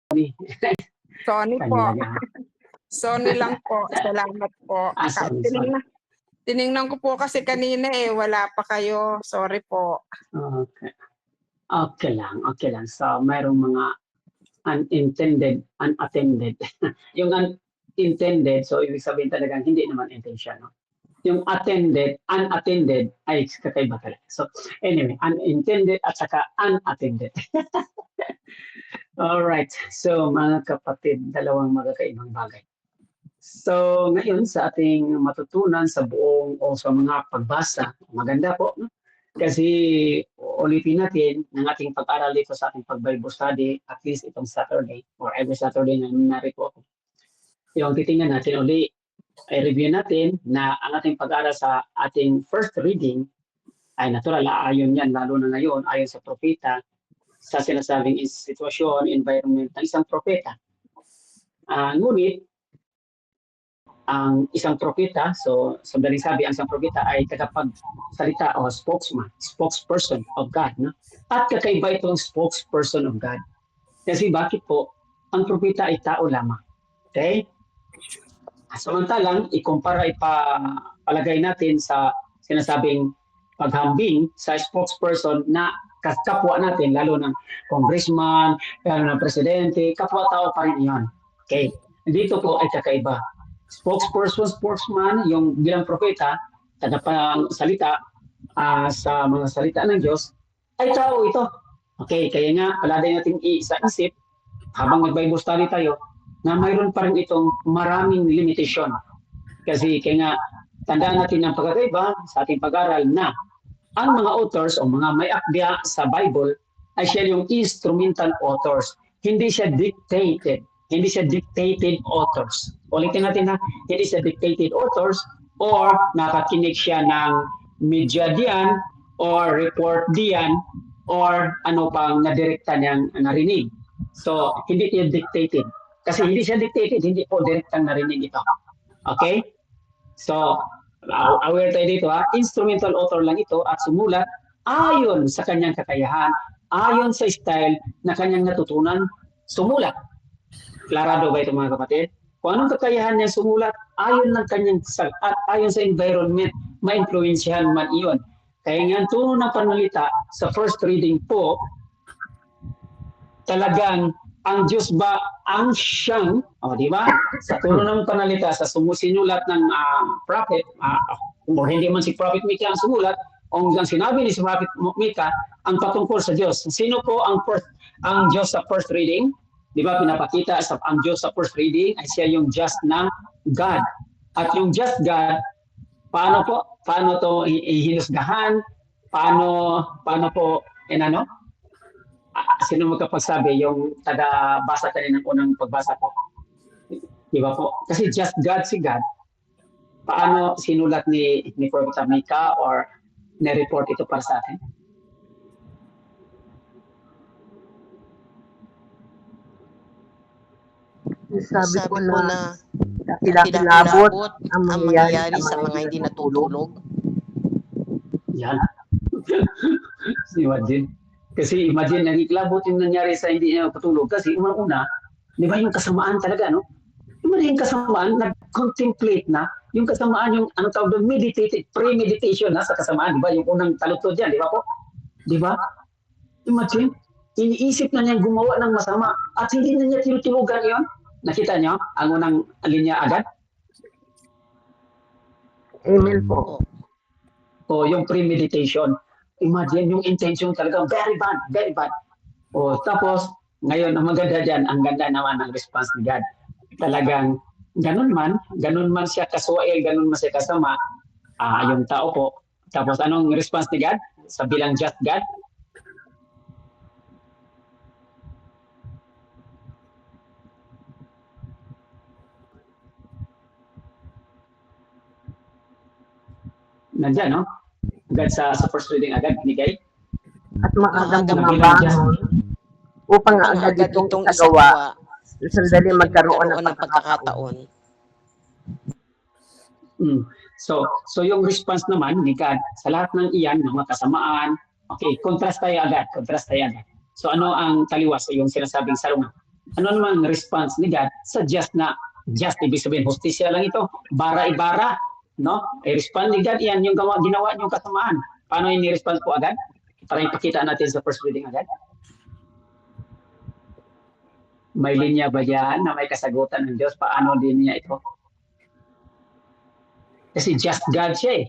Sony po. Kanyaga. Sony lang po. Salamat po. Sorry. Tiningnan ko po kasi kanina wala pa kayo. Sorry po. Okay. Okay lang. So, mayroong mga unattended. Yung unintended, so ibig sabihin talagang hindi naman intention. No? Yung unattended, ay kakaiba talaga. So, anyway, unintended at saka unattended. Alright. So, mga kapatid, dalawang magkakaibang bagay. So, ngayon sa ating matutunan sa buong o sa mga pagbasa, maganda po, no? Kasi ulitin natin ng ating pag-aral dito sa ating pag-Bible study, at least itong Saturday, or every Saturday na narito ako. Yung titingnan natin uli, ay review natin na ang ating pag-aral sa ating first reading ay natural, ayon yan, lalo na ngayon, ayon sa propeta, sa sinasabing sitwasyon, environment ng isang propeta. Ngunit, ang isang propeta, so sandaling sabi, ang isang propeta ay tagapagsalita o spokesperson of God. No? At kakaiba itong spokesperson of God. Kasi bakit po? Ang propeta ay tao lamang. Okay? Samantalang, ipalagay natin sa sinasabing paghambing sa spokesperson na kapwa natin, lalo ng congressman, lalo ng presidente, kapwa-tao pa rin yan. Okay? Dito po ay kakaiba. Spokesman, yung bilang propeta, tagapagsalita sa mga salita ng Diyos, ay tao ito. Okay, kaya nga, paladay natin isa-isip, habang nag-Bible study tayo, na mayroon pa rin itong maraming limitation. Kasi kaya nga, tandaan natin ang pagkakaiba sa ating pag-aral na ang mga authors o mga may akda sa Bible ay siya yung instrumental authors. Hindi siya dictated authors. Ulitin natin na, hindi siya dictated authors or nakakinig siya ng media diyan or report diyan or ano pang nadirekta niyang narinig. So, hindi siya dictated. Kasi hindi siya dictated, hindi po direktang narinig ito. Okay? So, aware tayo dito instrumental author lang ito at sumulat ayon sa kanyang kakayahan, ayon sa style na kanyang natutunan sumulat. Klarado ba ito mga kapatid? Kung anong kakayahan niya sumulat, ayon ng kanyang at ayon sa environment, ma-influensyahan man iyon. Kaya nga ang tono ng panalita sa first reading po, talagang ang Diyos ba ang siyang, di ba? Sa tono ng panalita, sa sumusinulat ng prophet, o hindi man si Prophet Micah ang sumulat, o ang sinabi ni si Prophet Micah, ang patungkol sa Diyos. Sino po ang Diyos sa first reading? Di ba, pinapakita ang Diyos sa first reading ay siya yung just ng God. At yung just God, paano to hinusgahan? Paano po, sino magkapagsabi? Yung taga-basa kanina ng unang pagbasa ko. Di ba po? Kasi just God si God. Paano sinulat ni Prophet Micah or na-report ito para sa atin? Sabi ko na kilabot ang mangyayari sa mga hindi natutulog. Yan. Imagine. Kasi imagine, nagkilabot yung nangyari sa hindi niya patulog. Kasi unang-una, di ba yung kasamaan talaga, no? Yung kasamaan, nag-contemplate na. Yung kasamaan, yung tawag doon, premeditation sa kasamaan, di ba? Yung unang talutod yan, di ba po? Di ba? Imagine, iniisip na niyang gumawa ng masama at hindi na niya tinutulugan yun. Nakita niyo ang unang linya agad? Amen po. O yung premeditation. Imagine yung intention talaga, very bad. O tapos, ngayon ang maganda dyan, ang ganda naman ng response ni God. Talagang, ganun man siya kasuwail, ganun man siya kasama, yung tao po. Tapos anong response ni God? Sa bilang just God? Nandyan, no? Agad sa first reading agad, binigay. At maagang bumabangon upang agad itong isagawa. Sandali magkaroon ng pagkakataon. So yung response naman ni God sa lahat ng iyan, ng mga kasamaan, okay, contrast tayo agad. So ano ang taliwas? Yung sinasabing salungan. Ano naman response ni God sa just na just ibig sabihin hustisya lang ito, bara-ibara, no? I-respond ni God yan yung ginawa niyong kasamaan. Paano yung ni-response po agad? Para ipakita natin sa first reading agad. May linya ba yan na may kasagutan ng Diyos? Paano din niya ito? Kasi just God siya eh.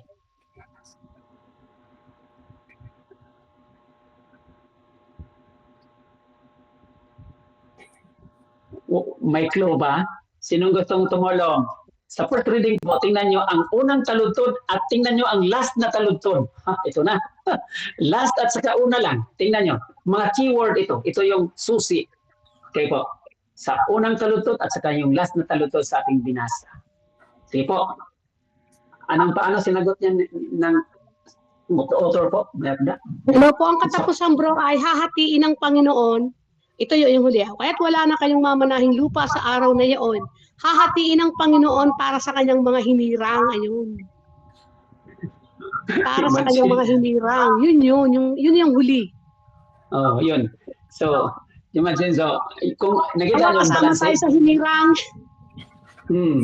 May clue ba? Sinong gustong tumulong? Sa first reading po, tingnan nyo ang unang taludtod at tingnan nyo ang last na taludtod. Ito na. Last at saka una lang. Tingnan nyo. Mga keyword ito. Ito yung susi. Okay po. Sa unang taludtod at saka yung last na taludtod sa ating binasa. Okay po. Paano sinagot niya ng author po? Ano po ang katapusan bro ay hahatiin ng Panginoon. Ito yung huli. Kaya't wala na kayong mamanahing lupa sa araw na iyon. Hahatiin ng Panginoon para sa kanyang mga hinirang. Ayun. Para sa kanyang mga hinirang. Yun yung huli. Oh, yun. So, imagine, so, kung nakita nyo ang Kasama balance. tayo sa hinirang.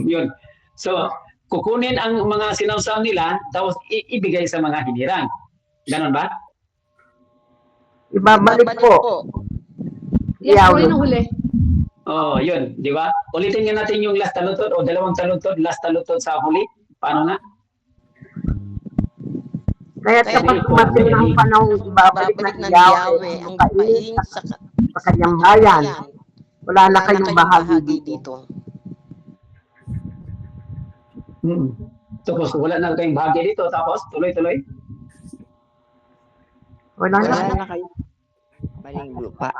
Yun. So, kukunin ang mga sinawsaw nila, tapos ibigay sa mga hinirang. Ganon ba? Ibabalik po. Yes, po yun ang huli. Oh, yun, di ba? Ulitin nga natin yung last talutod o dalawang talutod, last talutod sa huli. Paano na? Kaya kapag tumating ang panahon, ibabalik na Yahweh ang kain sa kanyang bayan. Wala na kayong bahagi dito. Tapos wala na kayong bahagi dito, tapos tuloy-tuloy. Wala na. na kayo. Maling lupa.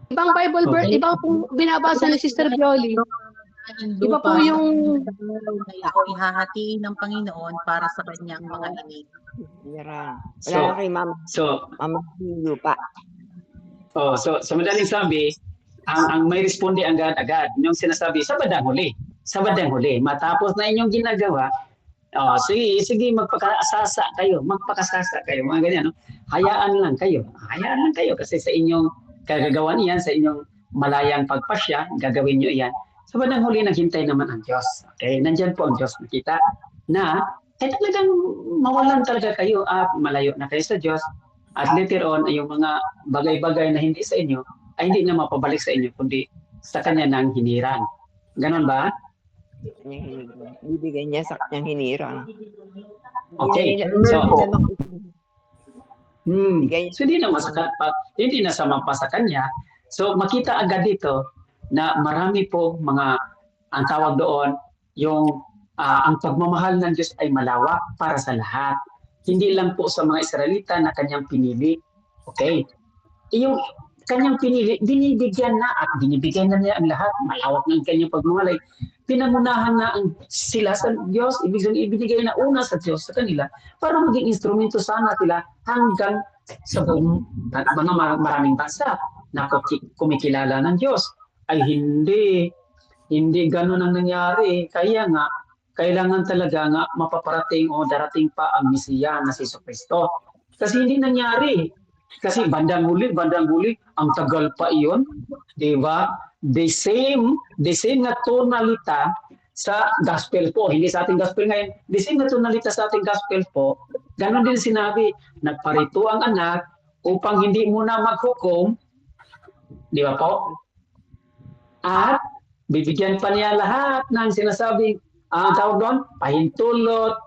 Ibang Bible verse, ibang po binabasa ni Sister Bioli. Iba po yung ihahatiin ng Panginoon para sa kanyang mga inig. Wala So, na kay mama. So, Maling lupa. so madaling sabi, ang may responde agad-agad, yung sinasabi, sa bandang huli. Sa bandang huli, matapos na inyong ginagawa, sige, magpakasasa kayo, mga ganyan, no? Hayaan lang kayo kasi sa inyong kagagawan iyan, sa inyong malayang pagpasya, gagawin nyo iyan. Sa bandang huli, naghintay naman ang Diyos. Okay, nandyan po ang Diyos nakita na kahit talagang mawalan talaga kayo at malayo na kayo sa Diyos, at later on, yung mga bagay-bagay na hindi sa inyo, ay hindi na mapabalik sa inyo, kundi sa kanya nang hinirang. Ganon ba? Bibigay niya sa kanyang hinirang. Okay. So hindi na sama pa sa kanya. So makita agad dito na marami po ang tawag doon, yung ang pagmamahal ng Diyos ay malawak para sa lahat. Hindi lang po sa mga Israelita na kanyang pinili. Okay. Yung kanyang pinili, binibigyan na at binibigyan na niya ang lahat. Malawak ng kanyang pagmamahal. Pinangunahan na sila sa Diyos. Ibig sabihin, ibinigay na una sa Diyos sa kanila para maging instrumento sana sila hanggang sa mga maraming bansa na kumikilala ng Diyos. Ay hindi ganun ang nangyari. Kaya nga, kailangan talaga nga mapaparating o darating pa ang Mesiya na si Kristo. Kasi hindi nangyari. Kasi bandang huli, ang tagal pa iyon. Diba? The same na tonalita sa gospel po. Hindi sa ating gospel ngayon. The same na tonalita sa ating gospel po. Ganon din sinabi, nagparito ang anak upang hindi muna maghukom. Di ba po? At bibigyan pa niya lahat ng sinasabing tawag doon, pahintulot,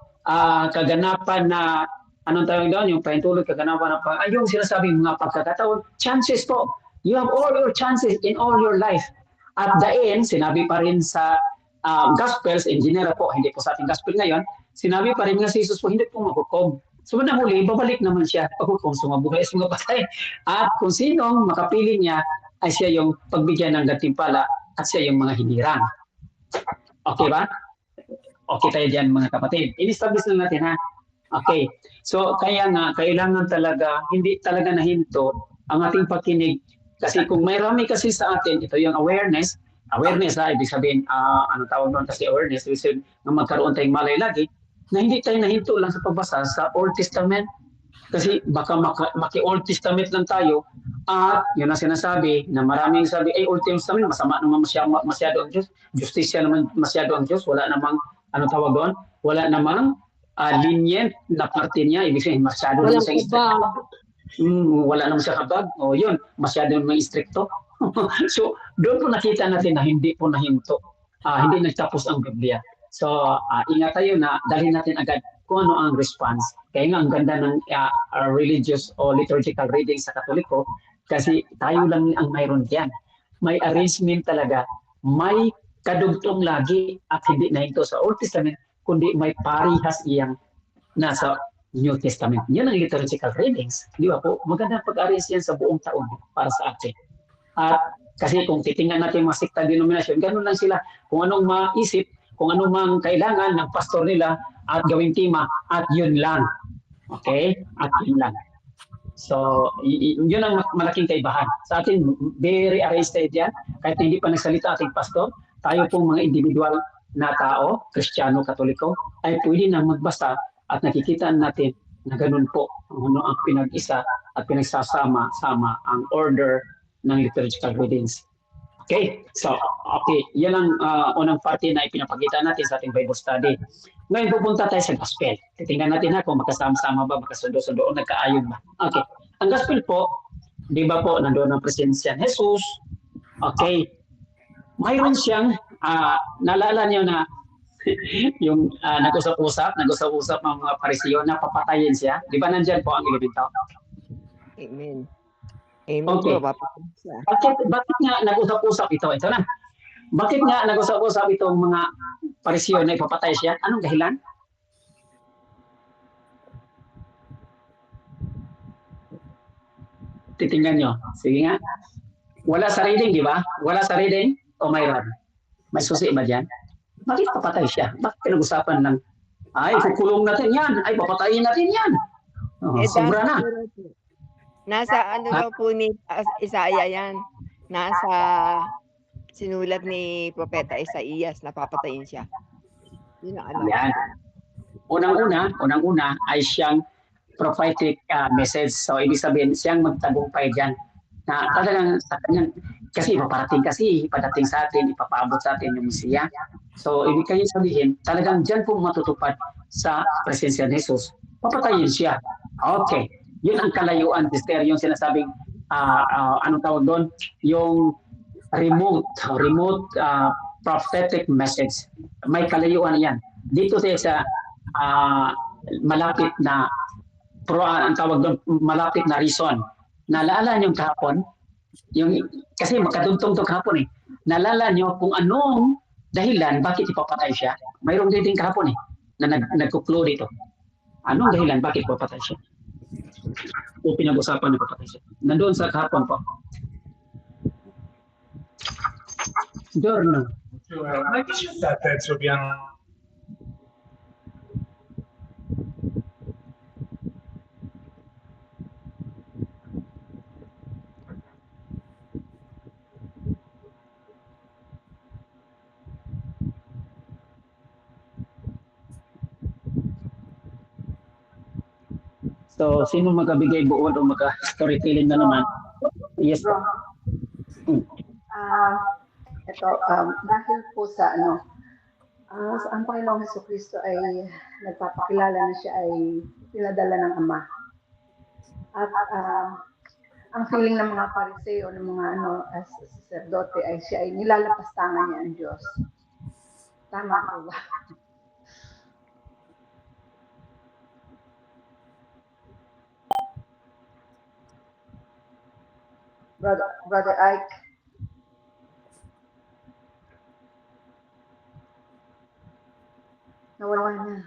kaganapan na, anong tawag doon, yung pahintulot, kaganapan na, yung sinasabing mga pagkakataon, chances po. You have all your chances in all your life. At the end, sinabi pa rin sa Gospels, in general po, hindi po sa ating Gospel ngayon, sinabi pa rin nga si Jesus po, hindi po maghukom. So, na huli, babalik naman siya paghukom sa mga buhay, sa mga patay. At kung sinong makapili niya, ay siya yung pagbigyan ng gantimpala at siya yung mga hinirang. Okay ba? Okay tayo dyan mga kapatid. In-establish na natin ha. Okay. So kaya nga, kailangan talaga, hindi talaga nahinto ang ating pakinig. Kasi kung may rami kasi sa atin, ito yung awareness ha, ibig sabihin, ano tawag doon kasi awareness, ibig sabihin na magkaroon tayong malay lagi, na hindi tayo nahinto lang sa pagbasa sa Old Testament. Kasi baka maki-Old Testament lang tayo at yun ang sinasabi na maraming sabi, ay Old Testament, masama naman masyado ang Diyos. Justisya naman masyado ang Diyos. Wala namang, ano tawag doon? Wala namang lenient na parte niya. Ibig sabihin, masyado naman Walang siya strict. kubag. Wala naman siya kabag. O yun, masyado naman stricto. So, doon po nakita natin na hindi po nahinto. Hindi nagtapos ang Biblia. So, ingat tayo na dalhin natin agad kung ano ang response. Kaya nga ang ganda ng religious o liturgical reading sa Katoliko kasi tayo lang ang mayroon diyan. May arrangement talaga. May kadugtong lagi at hindi na ito sa Old Testament kundi may parihas iyang nasa New Testament. Yan ang liturgical readings. Di ba po? Magandang pag-arrange yan sa buong taon para sa atin. At kasi kung titingnan natin mga sekta denomination, ganun lang sila. Kung anong maisip, kung anong mang kailangan ng pastor nila at gawing tema at yun lang. Okay? At yun lang. So, yun ang malaking kaibahan. Sa atin, very arranged yan. Kahit hindi pa nagsalita ating pastor, tayo pong mga individual na tao, Kristiyano, Katoliko, ay pwede na magbasa at nakikita natin na ganun po ano ang pinag-isa at pinagsasama-sama ang order ng liturgical readings. Okay, so okay, yan ang unang parte na ipinapakita natin sa ating Bible study. Ngayon pupunta tayo sa gospel. Titingnan natin na kung magkasama-sama ba, magkasundo-sundo o nagkaayod ba. Okay, ang gospel po, di ba po, nandoon ang presensya ni Jesus. Okay, mayroon siyang, naalala niyo na yung nag-usap-usap ng mga Pariseo na papatayin siya. Di ba nandyan po ang elemento? Amen. Amen Okay. po, papatay siya. Bakit nga nag-usap-usap ito? Ito na. Bakit nga nag-usap-usap itong mga Pariseo na ipapatay siya? Anong dahilan? Titingnan nyo. Sige nga. Wala sa reading, di ba? Wala sa reading o mayroon? May susi ba dyan? Bakit papatay siya? Bakit pinag-usapan lang? Ay, kukulong natin yan. Ay, papatayin natin yan. Sobra na. Nasa ano daw po ni Isaiah yan. Nasa sinulat ni Propeta Isaías na papatayin siya. Yun ang alam. Yan. Unang-una ay siyang prophetic message. So, ibig sabihin, siyang magtagumpay dyan. Na talagang sa kanyang, kasi padating sa atin, ipapaabot sa atin yung Mesiya. So, ibig kayo sabihin, talagang dyan po matutupad sa presensya ni Jesus. Papatayin siya. Okay. Yun ang kalayuan, sister, yung sinasabing, anong tawag doon? Yung remote prophetic message. May kalayuan yan. Dito sa malapit na ang tawag doon, malapit na reason. Naalala niyo kahapon, kasi makadugtong to kahapon eh. Naalala niyo kung anong dahilan bakit ipapatay siya? Mayroong reading kahapon eh, na nagkuklo dito. Anong dahilan bakit ipapatay siya? O pinag-usapan na papatay siya. Nandoon sa kahapon po. Giorno. Ma che c'è sta terzo piano? So, sino magkabigay buod o magka-storytelling na naman? Yes. Ito, dahil po sa ang Panginoong Jesucristo ay nagpapakilala na siya ay pinadala ng Ama. At ang feeling ng mga Pariseo, ng mga saserdote ay siya ay nilalapastangan niya ang Diyos. Tama po ba? Brother Ike. Nawala na.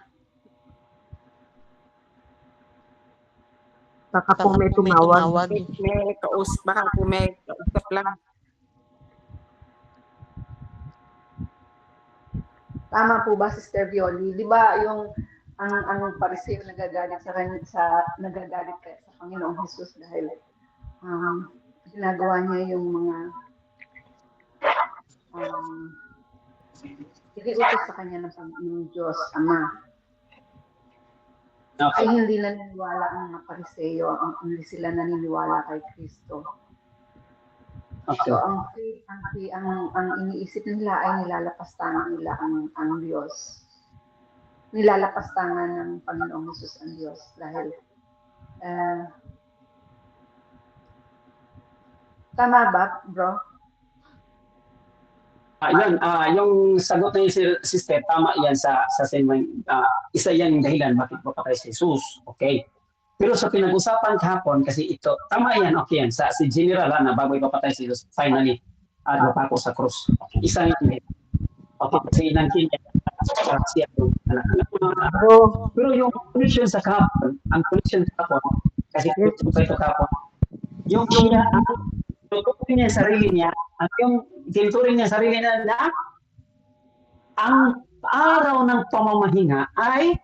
Baka po may tumawag. May kausap, baka po may kausap lang. Tama po ba, Sister Violi? Di ba yung ang Pariseo nagagalit nagagalit kaya sa Panginoong Jesus dahil ginagawa niya yung mga iniutos sa kanya ng Diyos Ama. Okay. hindi naniniwala ang mga Pariseo, hindi sila naniniwala kay Kristo. Okay. So ang iniisip nila ay nilalapastangan nila ang Diyos. Nilalapastangan ng Panginoong Hesus ang Diyos dahil tama ba, bro? Yung sagot na yung sister, tama yan sa isa yan yung dahilan bakit papatay si Jesus. Okay. Pero sa pinag-usapan kahapon, kasi ito, tama yan, okay yan, si General na bago ipapatay si Jesus, finally, at mapako sa krus. Okay. Isa yan. Okay, kasi inangkin niya, siya yung anak-anak. Pero yung connection sa kahapon, ang connection sa kahapon, kasi ito kahapon, yung niya sarili niya, at yung tinuturing niya sarili niya na ang araw ng pamamahinga ay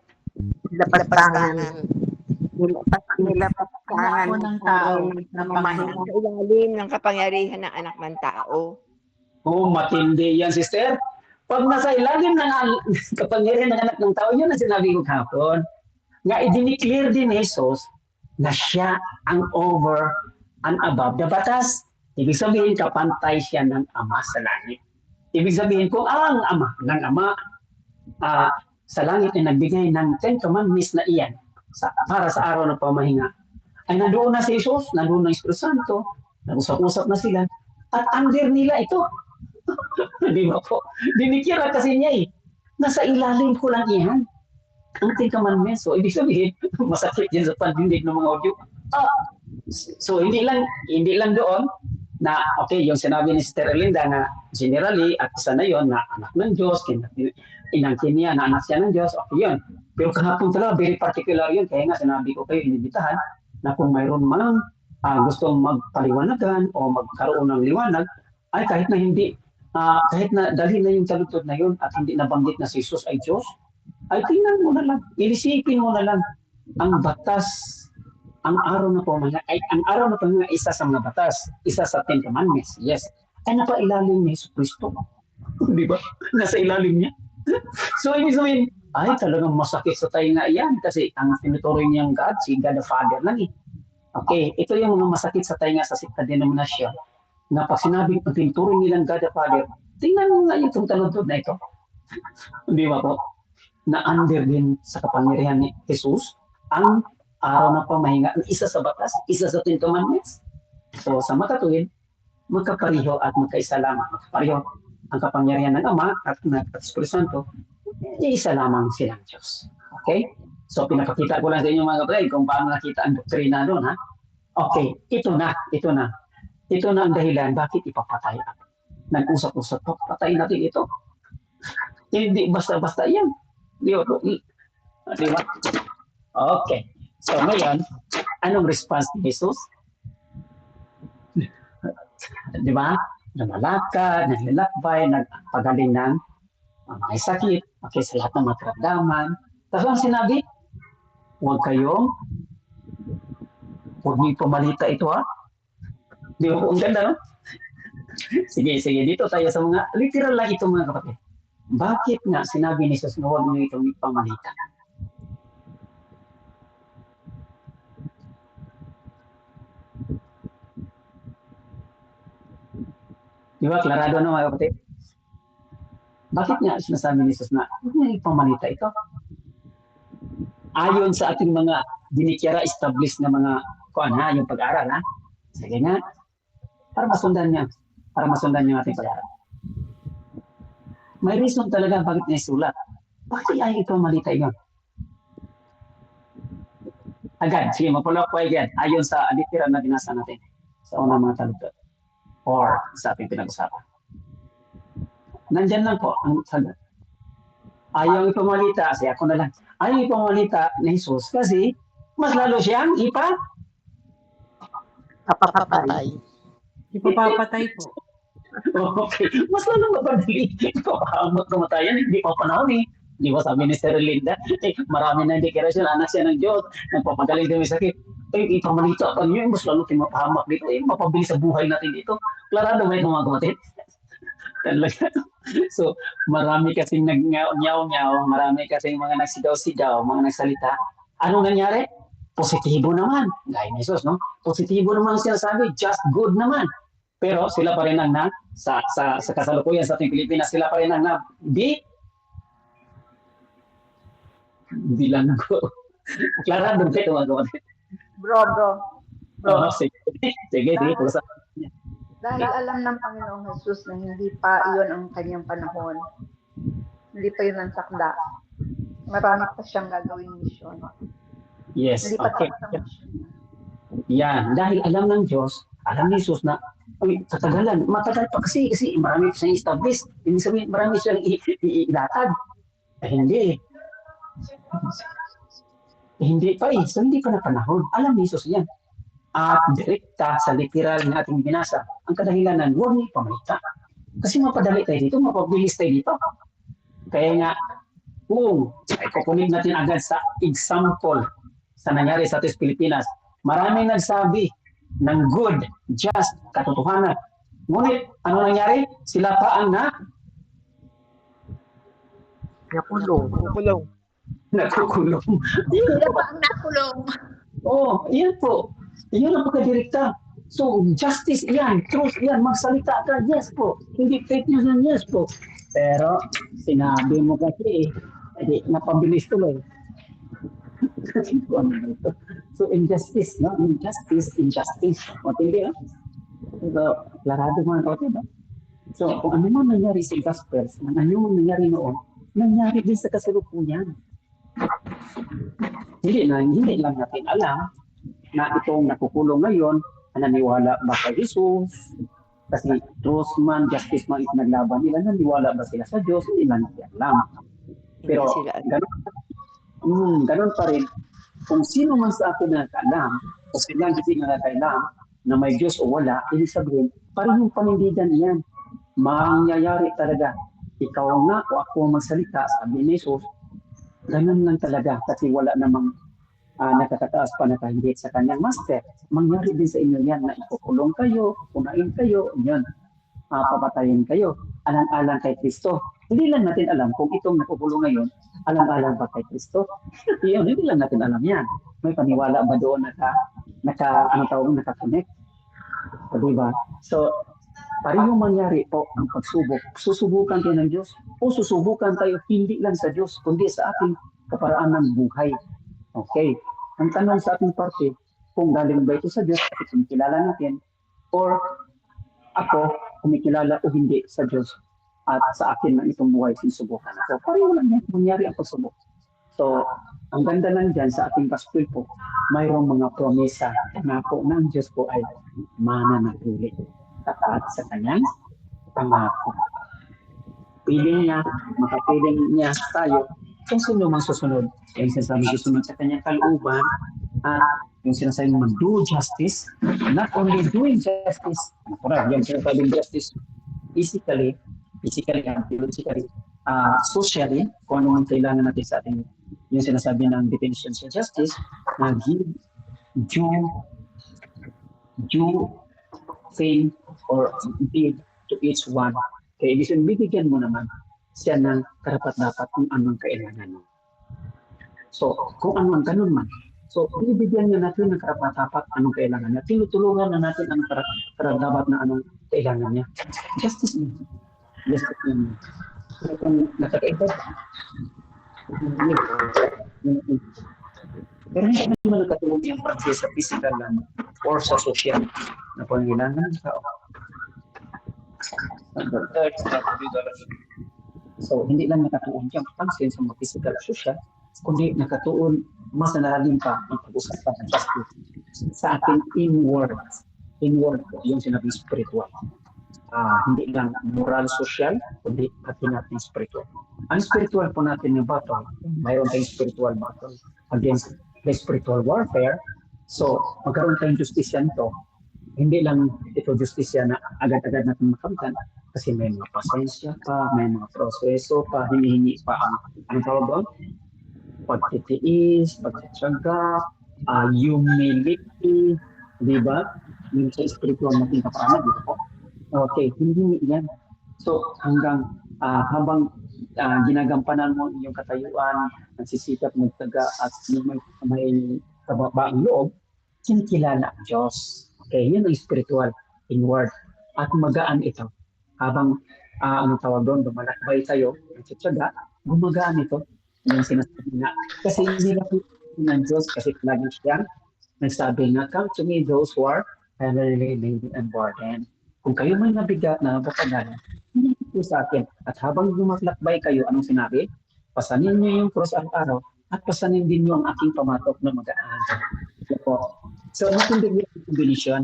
Lapastangan. Ako ng tao na Sa ilalim ng kapangyarihan ng anak ng tao. oh, matindi yan, sister. Pag nasa ilalim ng kapangyarihan ng anak ng tao, yun ang sinabi ko kahapon. Nga i-declare din ni Jesus na siya ang over and above the batas. Ibig sabihin, kapantay siya ng Ama sa langit. Ibig sabihin, kung ang Ama sa langit ay nagbigay ng 10 Commandments na iyan para sa araw ng pamahinga, ay nandoon na si Jesus, nandoon na Espiritu Santo, nag-usap-usap na sila, at under nila ito. Di ba po? Dinikira kasi niya nasa ilalim ko lang iyan. Ang 10 Commandments. So, ibig sabihin, masakit yan sa pandinig ng mga audio. So, hindi lang doon, na okay, yung sinabi ni Sister Erlinda na generally at isa na yon na anak ng Diyos, inangkin niya na anak siya ng Diyos, okay yun. Pero kahapon talaga, very particular yun. Kaya nga sinabi ko kayo, inibitahan na kung mayroon man gustong magpaliwanagan o magkaroon ng liwanag, ay kahit na dalhin na yung talutod na yun at hindi nabanggit na si Jesus ay Diyos, ay tingnan mo na lang, inisipin mo na lang ang batas. Ang araw na pamahinga ay ang araw na pamahinga isa sa mga batas, isa sa 10 Commandments. Yes. Ay napailalim ni Hesus Kristo. Di ba? Nasa ilalim niya. So ibig sabihin, ay talagang masakit sa tayo nga yan kasi ang tinuturing niyang God, si God the Father lang eh. Okay, ito yung mga masakit sa tayo nga sa sikta denominasyon na pag sinabing ang tinuturing nilang God the Father, tingnan mo nga itong talutod na ito. Di ba po? Na under din sa kapangyarihan ni Jesus, ang araw ng pamahinga, isa sa batas, isa sa 10 Commandments. So sa makatuwid, magkapariho at magkaisa lamang. Magkapariho ang kapangyarihan ng Ama at ng Espiritu Santo, isa lamang silang Diyos. Okay? So pinapakita ko lang sa inyo mga kapatid kung paano nakita ang doktrina doon. Okay, ito na. Ito na ang dahilan bakit ipapatay ako. Nag-usap-usap, papatayin natin ito. Hindi basta-basta yan. Di ba? Okay. So ngayon, anong response ni Jesus? Di ba? Namalakad, naglalakbay, nagpagaling ng may sakit, okay, sa lahat ng mga karamdaman. Tapos ang sinabi, huwag niyo pamalita ito Di ba po, ang ganda, no? Sige, dito tayo sa mga, literal lang ito mga kapatid. Bakit nga sinabi ni Jesus na huwag niyo itong pamalita? Di ba, klarado na mga kapatid? Bakit nga sinasabi ni Jesus na huwag niyo ipamalita ito? Ayon sa ating mga dinikyara, established na mga yung pag-aaral, Sige nga, para masundan niya ang ating pag-aaral. May reason talaga bakit niya isulat. Bakit ay ipamalita yun? Agad, sige, mapulok po agad. Ayon sa literal na binasa natin sa unang mga talutod or sa ating pinag-usapan. Nandyan lang po ang sagot. Ayaw ipamalita, kasi ako na lang. Ayaw ipamalita ni Jesus kasi mas lalo siyang Papapatay. Ipapapatay po. Okay. Mas lalo mapadali. Ipapahamak kamatayan. Hindi pa panahon eh. Di ba sabi ni Sir Linda, marami na deklarasyon, anak siya ng Diyos, nagpapagaling din may sakit. Ipamalita pa niyo, mas lalo tayo mapahamak dito. Mapabilis sa buhay natin dito. Klarado ba ito mga kapatid? Talaga. So, marami kasing nag-nyaw-nyaw, marami kasing mga nagsigaw-sigaw, mga nagsalita. Ano nangyari? Positibo naman. Gaya ni Jesus, no? Positibo naman ang sinasabi, just good naman. Pero sila pa rin ang sa kasalukuyan sa ating Pilipinas, sila pa rin ang bilang ko. Clara, doon kayo tumagawa. Bro. Oh, sige, sige. Dahil alam ng Panginoong Jesus na hindi pa iyon ang kanyang panahon, hindi pa yun ang takda, marami pa siyang gagawing misyon. Yes, Hindi pa okay. tapos ang misyon. Yan, dahil alam ng Diyos, alam ni Jesus na katagalan, matagal pa kasi marami siyang establish. Hindi sabihin, marami siyang ilatag. Hindi. Hindi pa so hindi pa na panahon. Alam ni Jesus yan. At direkta sa literal na ating binasa, ang kadahilanan, huwag niyo pamalita. Kasi mapadali tayo dito, mapabilis tayo dito. Kaya nga, kung ikukunin natin agad sa example sa nangyari sa ating Pilipinas, maraming nagsabi ng good, just, katotohanan. Ngunit, ano nangyari? Sila pa ang Nakulong. nakukulong. Sila pa ang nakulong. Oh, yan po. Yan ang pagkadirekta. So, justice yan, truth yan, magsalita ka, yes po. Hindi fake news yan, yes po. Pero, sinabi mo kasi, napabilis tuloy. So, injustice, no? Injustice. O, hindi, no? So, klarado man, okay, no? So, kung ano man nangyari sa gospel, ano man nangyari noon, nangyari din sa kasalukuyan. Hindi lang natin alam na itong nakukulong ngayon, naniwala ba kay Jesus? Kasi truth man, justice man, naglaban nila, naniwala ba sila sa Diyos? Hindi lang natin alam. Pero ganun pa rin, kung sino man sa atin na nakaalam, o silang hindi na nakailam, na may Diyos o wala, ibig sabihin, parang yung panindigan iyan, mangyayari talaga. Ikaw nga o ako magsalita, sabi ni Jesus, ganun lang talaga kasi wala namang nakakataas pa nakahigit sa kanyang master. Mangyari din sa inyo yan na ikukulong kayo, punain kayo, yun, papatayin kayo, alang-alang kay Kristo. Hindi lang natin alam kung itong nakukulong ngayon, alang-alang ba kay Kristo? Yun, hindi lang natin alam yan. May paniwala ba doon naka-connect? O diba? So, parehong mangyari po ang pagsubok. Susubukan tayo ng Diyos o susubukan tayo hindi lang sa Diyos, kundi sa ating kaparaan ng buhay. Okay. Ang tanong sa ating parte, kung galing ba ito sa Diyos at kumikilala natin, or ako kumikilala o hindi sa Diyos at sa akin na itong buhay sinusubukan ako. Pareho lang yan, mangyari ang pagsubok. So, ang ganda lang dyan sa ating gospel po, mayroong mga promesa na po ng Diyos po ay mananatili tapat sa kanyang pangako. Piling niya, makapiling niya tayo kung sino mang susunod. Yung sinasabi susunod sa kanyang kalooban at yung sinasabi mag-do justice, not only doing justice, yung sinasabing justice physically and theologically, socially, kung ano ang kailangan natin sa ating, yung sinasabi ng definition sa justice, na give due fame or bid to each one. Kaya bibigyan mo naman siya ng karapat-dapat kung anong kailangan mo. So, kung ano ang ganun man, so bibigyan niya natin ng karapat-dapat anong kailangan niya. Tinutulungan na natin ang karapat-dapat na anong kailangan niya. Justice mo. Justice mo. Kung nakakaiba, pero hindi naman nakatulong yung pag-isa sa physical lang or sa social na pangailangan ng tao. So, hindi lang nakatuon yung pansin sa mga physical at social, kundi nakatuon mas nalalim pa ang pag-usapan ng justice sa ating inward po, yung sinabing spiritual. Hindi lang moral, social, kundi pati natin spiritual. Ang spiritual po natin yung battle, mayroon tayong spiritual battle against the spiritual warfare. So, magkaroon tayong justisya nito. Hindi lang ito justisya na agad-agad natin makamtan kasi may mga pasensya pa, may mga proseso pa, hinihingi pa ang tawag doon? Pagtitiis, pagtitsaga, humility, di ba? Yung sa spiritual natin kapaano, di ba po? Okay, hindi yan. So, habang ginagampanan mo yung katayuan, nagsisikap, nagtaga, at may kababaang loob, kinikilala ang Diyos. Okay, yun ang spiritual inward. At magaan ito. Habang, anong tawag doon, lumalakbay tayo, nagsitsaga, gumagaan ito. Yung sinasabi na. Kasi hindi na ng Diyos, kasi lagi siya nagsabi nga, come to me those who are heavily laden and burdened. Kung kayo may nabigat na bukagalan, hindi po sa akin. At habang lumaklakbay kayo, anong sinabi? Pasanin niyo yung cross araw-araw at pasanin din niyo ang aking pamatok na magaan. So, matindi yung combination.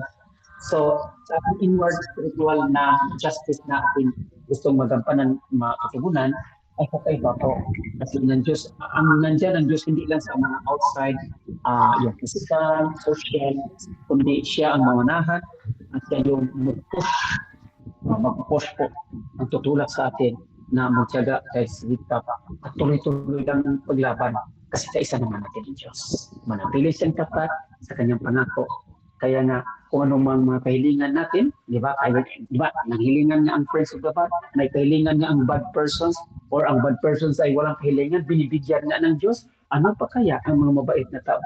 So, sa ating inward spiritual na justice na ating gustong magampanan, matutugunan, ay kakaiba po. Kasi nandyan ang Diyos hindi lang sa mga outside, yung physical, social, kundi siya ang mamanahan at siya yung mag-push po ang tutulak sa atin na magtiyaga kahit sigita at tuloy-tuloy lang ang paglaban kasi kaisa naman natin ang Diyos. Manatili siyang tapat sa kanyang pangako. Kaya nga, kung anong mga kahilingan natin, di ba, nanghilingan nga ang friends of the bad, may kahilingan nga ang bad persons, or ang bad persons ay walang kahilingan, binibigyan nga ng Diyos, ano pa kaya ang mga mabait na tao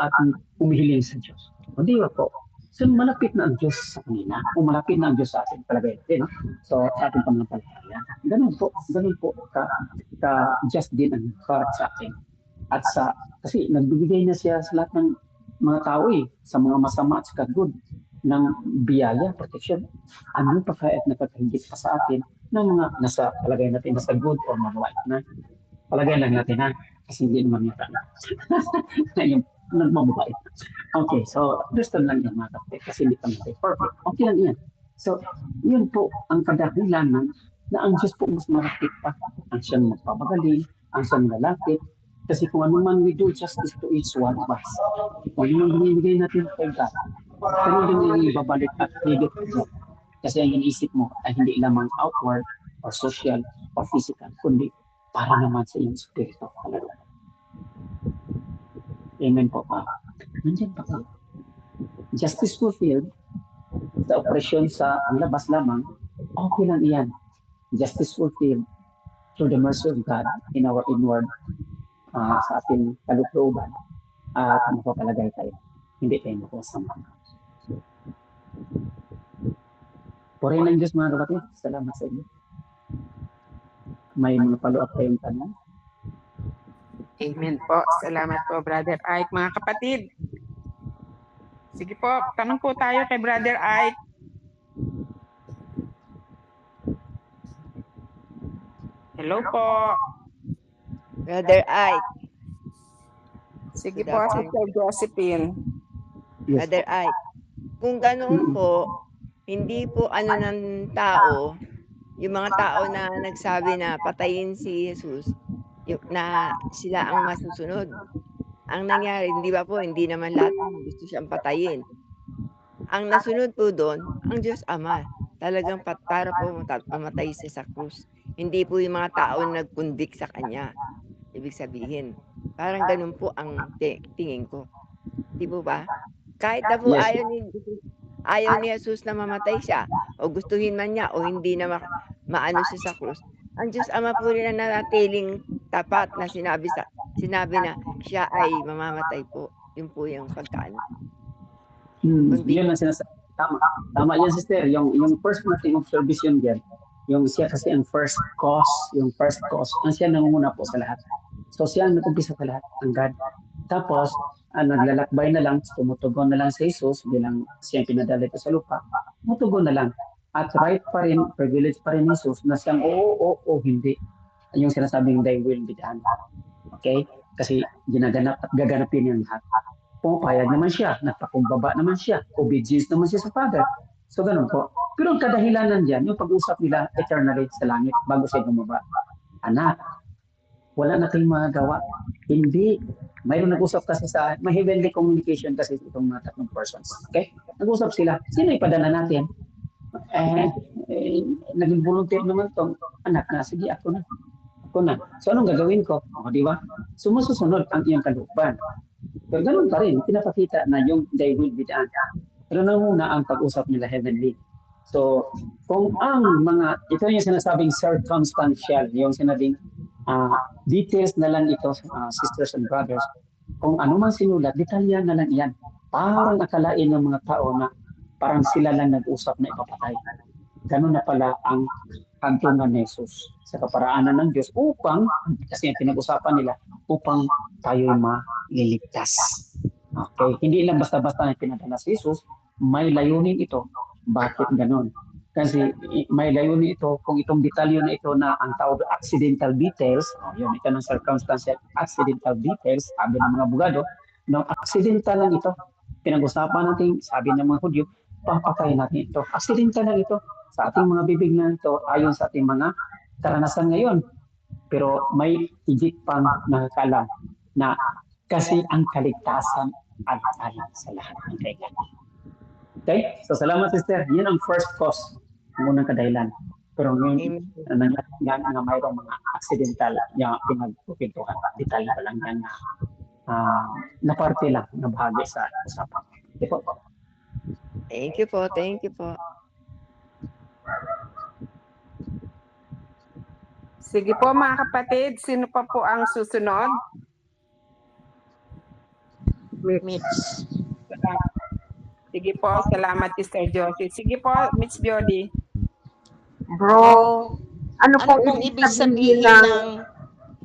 at umihiling sa Diyos? Hindi ba po? So, malapit na ang Diyos sa kanina, kung malapit na ang Diyos sa atin, palagay natin, no? So, sa ating pananampalataya. Ganun po, just din ang heart sa atin. At kasi nagbibigay na siya sa lahat ng mga tao sa mga masama at sa good ng biyaya, protection. Ano pa kaya at napagahigit pa sa atin ng mga nasa palagay natin nasa good or mabait na. Palagay lang natin kasi hindi naman yung yung nagmamabait. Okay, so gusto lang yan mga kapatid kasi hindi kami perfect. Okay lang yan. So, yun po ang kadahilan na ang Diyos po mas malapit pa. Ang siyang magpapagaling, ang siyang lalapit. Kasi kung ano man we do justice to each one of us, kung ano man binibigay natin kay God, kung din yung ibabalik at higit mo. Kasi ang iniisip mo ay hindi lamang outward or social or physical, kundi para naman sa iyong spirito. Amen po pa. Nandiyan pa kayo. Justice fulfilled sa operasyon sa ang labas lamang, okay lang iyan. Justice fulfilled through the mercy of God in our inward sa ating kalooban at mapapalagay tayo. Hindi tayo makasama. Purihin ng Diyos mga kapatid. Salamat sa inyo. May mga follow-up kayong tanong? Amen po. Salamat po, Brother Ike. Mga kapatid, sige po, tanong po tayo kay Brother Ike. Hello po. Brother Ike. Sige po, Sister Josephine. Yes. Brother Ike. Kung ganoon po, hindi po ng tao, yung mga tao na nagsabi na patayin si Jesus, na sila ang masusunod. Ang nangyari, hindi ba po, hindi naman lahat gusto siyang patayin. Ang nasunod po doon, ang Diyos Ama. Talagang para po mamatay siya sa krus. Hindi po yung mga tao nag-convict sa kanya. Ibig sabihin, parang ganun po ang tingin ko. Di po ba? Kahit na po Yes. ayaw ni Jesus na mamatay siya, o gustuhin man niya, o hindi na maano siya sa krus, ang Diyos Ama po rin ang nanatiling tapat na sinabi na siya ay mamamatay po. Yun po yung pagkaano. Yun ang sinasabi. Tama yan, sister. Yung first nating observation dyan, yung siya kasi ang first cause, ang siya nangunguna po sa lahat. So siya ang nag-umpisa sa lahat, ang God. Tapos, naglalakbay na lang, tumutugon na lang si Jesus bilang siya ang pinadala ito sa lupa. Tumutugon na lang. At right pa rin, privilege pa rin ni Jesus na siyang oo, hindi. Yung sinasabing thy will be done. Okay? Kasi ginaganap at gaganapin yung lahat. Pumapayag naman siya, nagpakumbaba naman siya, obedience naman siya sa Father. So ganun po. Pero ang kadahilanan dyan, yung pag-usap nila eternally sa langit bago siya bumaba. Anak, wala na tayong magagawa. Hindi. Mayroon nag-usap kasi may heavenly communication kasi itong mga tatlong persons. Okay? Nag-usap sila. Sino ipadala natin? Naging volunteer naman itong anak na. Sige, ako na. So anong gagawin ko? Di ba? Sumusunod ang iyong kalooban. Pero ganun pa rin, pinapakita na yung thy will be done. Pero na muna ang pag-usap nila heavenly. So, kung ang mga, ito yung sinasabing circumstantial, yung sinabing details na lang ito, sisters and brothers, kung ano man sinulat, detalya na lang yan. Parang akalain ng mga tao na parang sila lang nag-usap na ipapatay. Ganun na pala ang hantungan ni Jesus sa kaparaanan ng Diyos upang, kasi ang pinag-usapan nila, upang tayo maliligtas. Okay, hindi lang basta-basta na pinadala si Jesus, may layunin ito. Bakit ganun? Kasi may layunin ito kung itong detalyo na ito na ang tawag accidental details, yun, ito ng circumstantial accidental details, sabi ng mga abogado, no, accidental lang ito. Pinag-usapan natin, sabi ng mga Hudyo, papatayin natin ito. Accidental lang ito sa ating mga bibig na ito ayon sa ating mga karanasan ngayon. Pero may higit pang nakakalam na kasi ang kaligtasan ay alam sa lahat ng kailangan. Okay? So salamat sister. Yan ang first cause, ang unang kadahilan. Pero ngayon, yan na mayroong mga accidental yung pinagpupintuhan. Detalye pa lang yan na parte lang, na bahagi sa usapan. Okay po? Thank you po, thank you po. Sige po mga kapatid, sino pa po ang susunod? Mitch. Sige po, salamat Sister Josie. Sige po, Miss Jody. Bro, ano pong ibig sabihin ng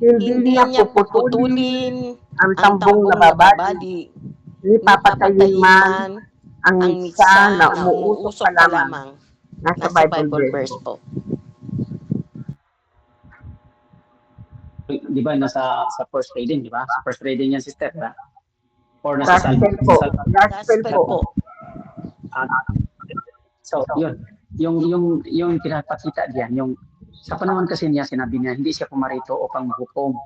hindi niya puputulin ang tambong nababali, ni papatayin man ang mitsa na umuusok pa lamang. Nasa Bible verse po. Di ba nasa sa first reading, di ba? Sa first reading yan sister, ba? Or nasa Gospel po. Gospel po. So, yun. Yung pinapakita diyan, yung sa panahon kasi niya sinabi niya hindi siya pumarito upang maghukom.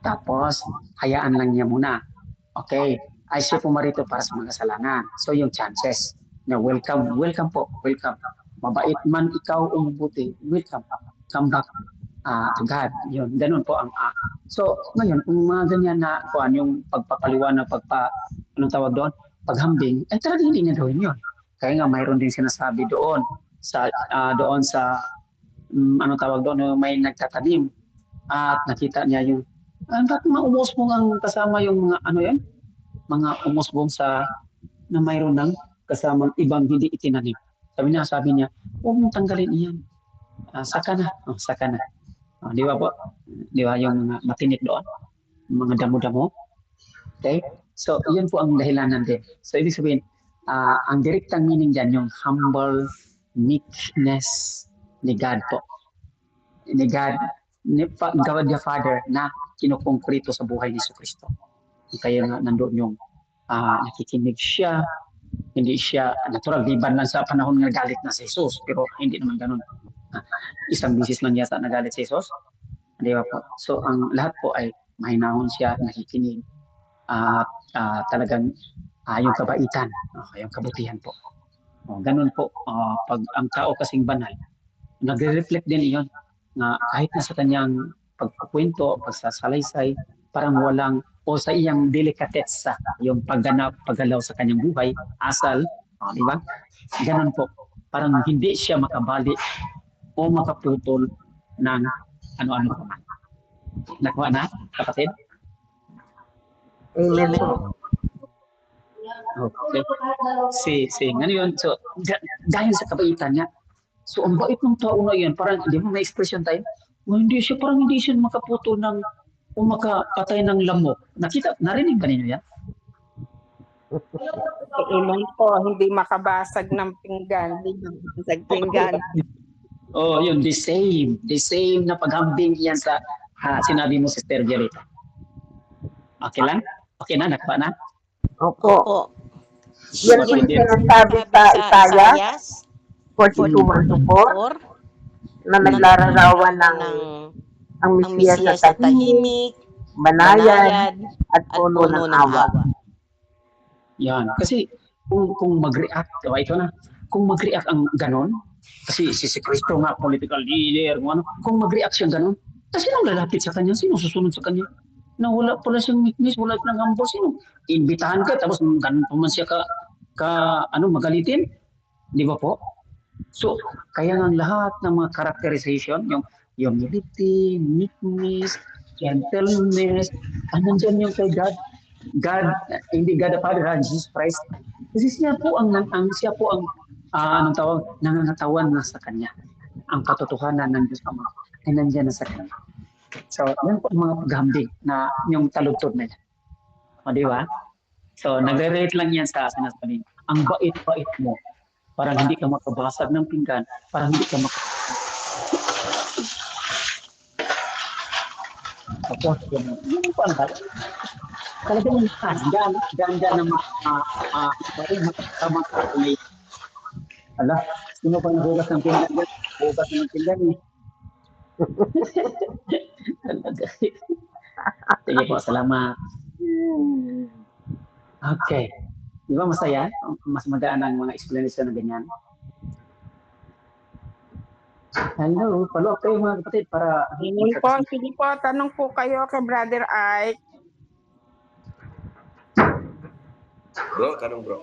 Tapos hayaan lang niya muna. Okay, ay siya pumarito para sa mga kasalanan. So yung chances na welcome po, welcome. Mabait man ikaw o mabuti, welcome. Come back to God. Yun, ganun po ang So, ngayon, kung mga ganyan na kuan yung pagpapaliwanag, anong tawag doon? Paghambing, ay talaga hindi niya gawin yun. Kaya nga mayroon din sinasabi doon sa anong tawag doon, yung may nagtatanim at nakita niya yung bakit umusbong ang kasama yung mga ano yan? Mga umusbong na mayroon ng kasamang ibang hindi itinanim. Sabi niya, huwag mong tanggalin iyan. Saka na. Di ba po? Di ba yung matinit doon? Mga damo-damo. Okay? So, yun po ang dahilanan din. So, ibig sabihin, ang direktang meaning dyan, yung humble meekness ni God po. Ni God the Father na kinukongkrito sa buhay ni Jesucristo. Kaya nga nandoon yung nakikinig siya, hindi siya, natural, liban lang sa panahon nga galit na si Jesus, pero hindi naman ganun. Isang bisis lang yata nagalit si Jesus. Di ba po? So, ang lahat po ay mahinahon siya, nakikinig, at talagang yung kabaitan, yung kabutihan po. Ganun po, pag ang tao kasing banal, nagre-reflect din iyon na kahit na sa kanyang pagkukwento, pagsasalaysay, parang walang, o sa iyang delikatesa, yung pagganap, paggalaw sa kanyang buhay, asal, di ba? Ganun po, parang hindi siya makabali o makaputol ng ano-ano pa man. Nakuha na, kapatid? Amen po. Okay. Ano yun? So, dahil sa kabaitan niya, so ang bait ng tao na yan, parang, di ba may expression tayo? Hindi siya makaputol ng, o makapatay ng lamok. Narinig ba ninyo yan? Amen po, hindi makabasag ng pinggan. Yun, the same na paghambing yan sa sinabi mo si Sister Jerita. Okay lang? Okay na, nakuha na? Opo. Yan po yung sinasabi sa Isaiah 42:4 na naglararawan ng ang Mesiyas sa tahimik, banayad, at puno ng awa. Yan. Kasi kung mag-react, kung mag-react ang ganon, kasi si Kristo nga, political leader, kung mag-react siya ganon, kasi sino lalapit sa kanya? Sino susunod sa kanya? Na wala pala siyang meekness, wala siyang humble. Sino? Imbitahan ka, tapos ganun pa man siya magalitin. Di ba po? So, kaya nga lahat ng mga characterization, yung humility, meekness, gentleness, nandyan yung kay God. God, hindi God the Father, Jesus Christ. Kasi siya po ang anong tawag, nangangatawan na sa Kanya. Ang katotohanan ng Diyos Ama ay nandiyan na sa Kanya. So, yan po ang mga paghambing na yung taludtod na yan. O, di ba? So, nagre-rate lang yan sa sinasabi. Ang bait-bait mo. Parang hindi ka makabasag ng pinggan. Parang hindi ka Tapos, yun po ang bait. Talagang ganda na makakasama ka may ala, sino pa nahugas ng pinggan yan? Hugas ng pinggan eh. Talaga. Sige po, salamat. Okay. Di ba masaya? Mas magaan ang mga explanation na ganyan. Hello, follow up kayo mga kapatid para Sige po, tanong po kayo kay Brother Ike. Bro, tanong bro.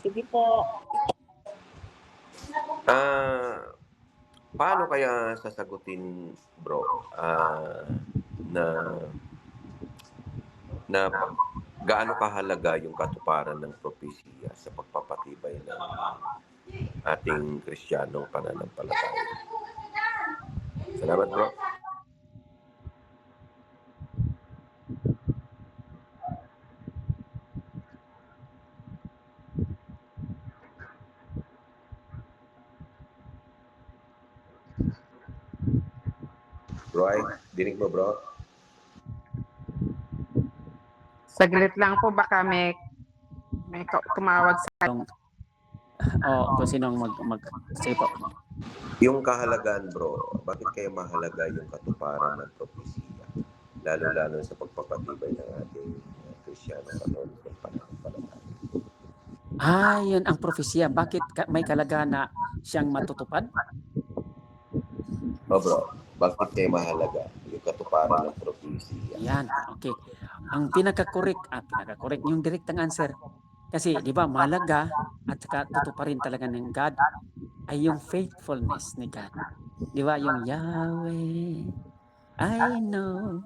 Sige po. Paano kaya sasagutin bro na gaano kahalaga yung katuparan ng propesya sa pagpapatibay ng ating Kristiyanong pananampalataya? Salamat bro. Bro, dinig mo bro? Saglit lang po, baka may tumawag sa... kung sinong sige po. Yung kahalagaan bro, bakit kaya mahalaga yung katuparan ng propesya? Lalo-lalo sa pagpapatibay ng ating Kristiyanong pananampalataya. Yun ang propesya. Bakit may kalagahan na siyang matutupad? Bro, bakit kaya mahalaga yung katuparan ng propesya? Yan, okay. Ang pinaka-correct yung direktang answer. Kasi, di ba, mahalaga at saka tutuparin talaga ng God ay yung faithfulness ni God. Di ba, yung Yahweh, I know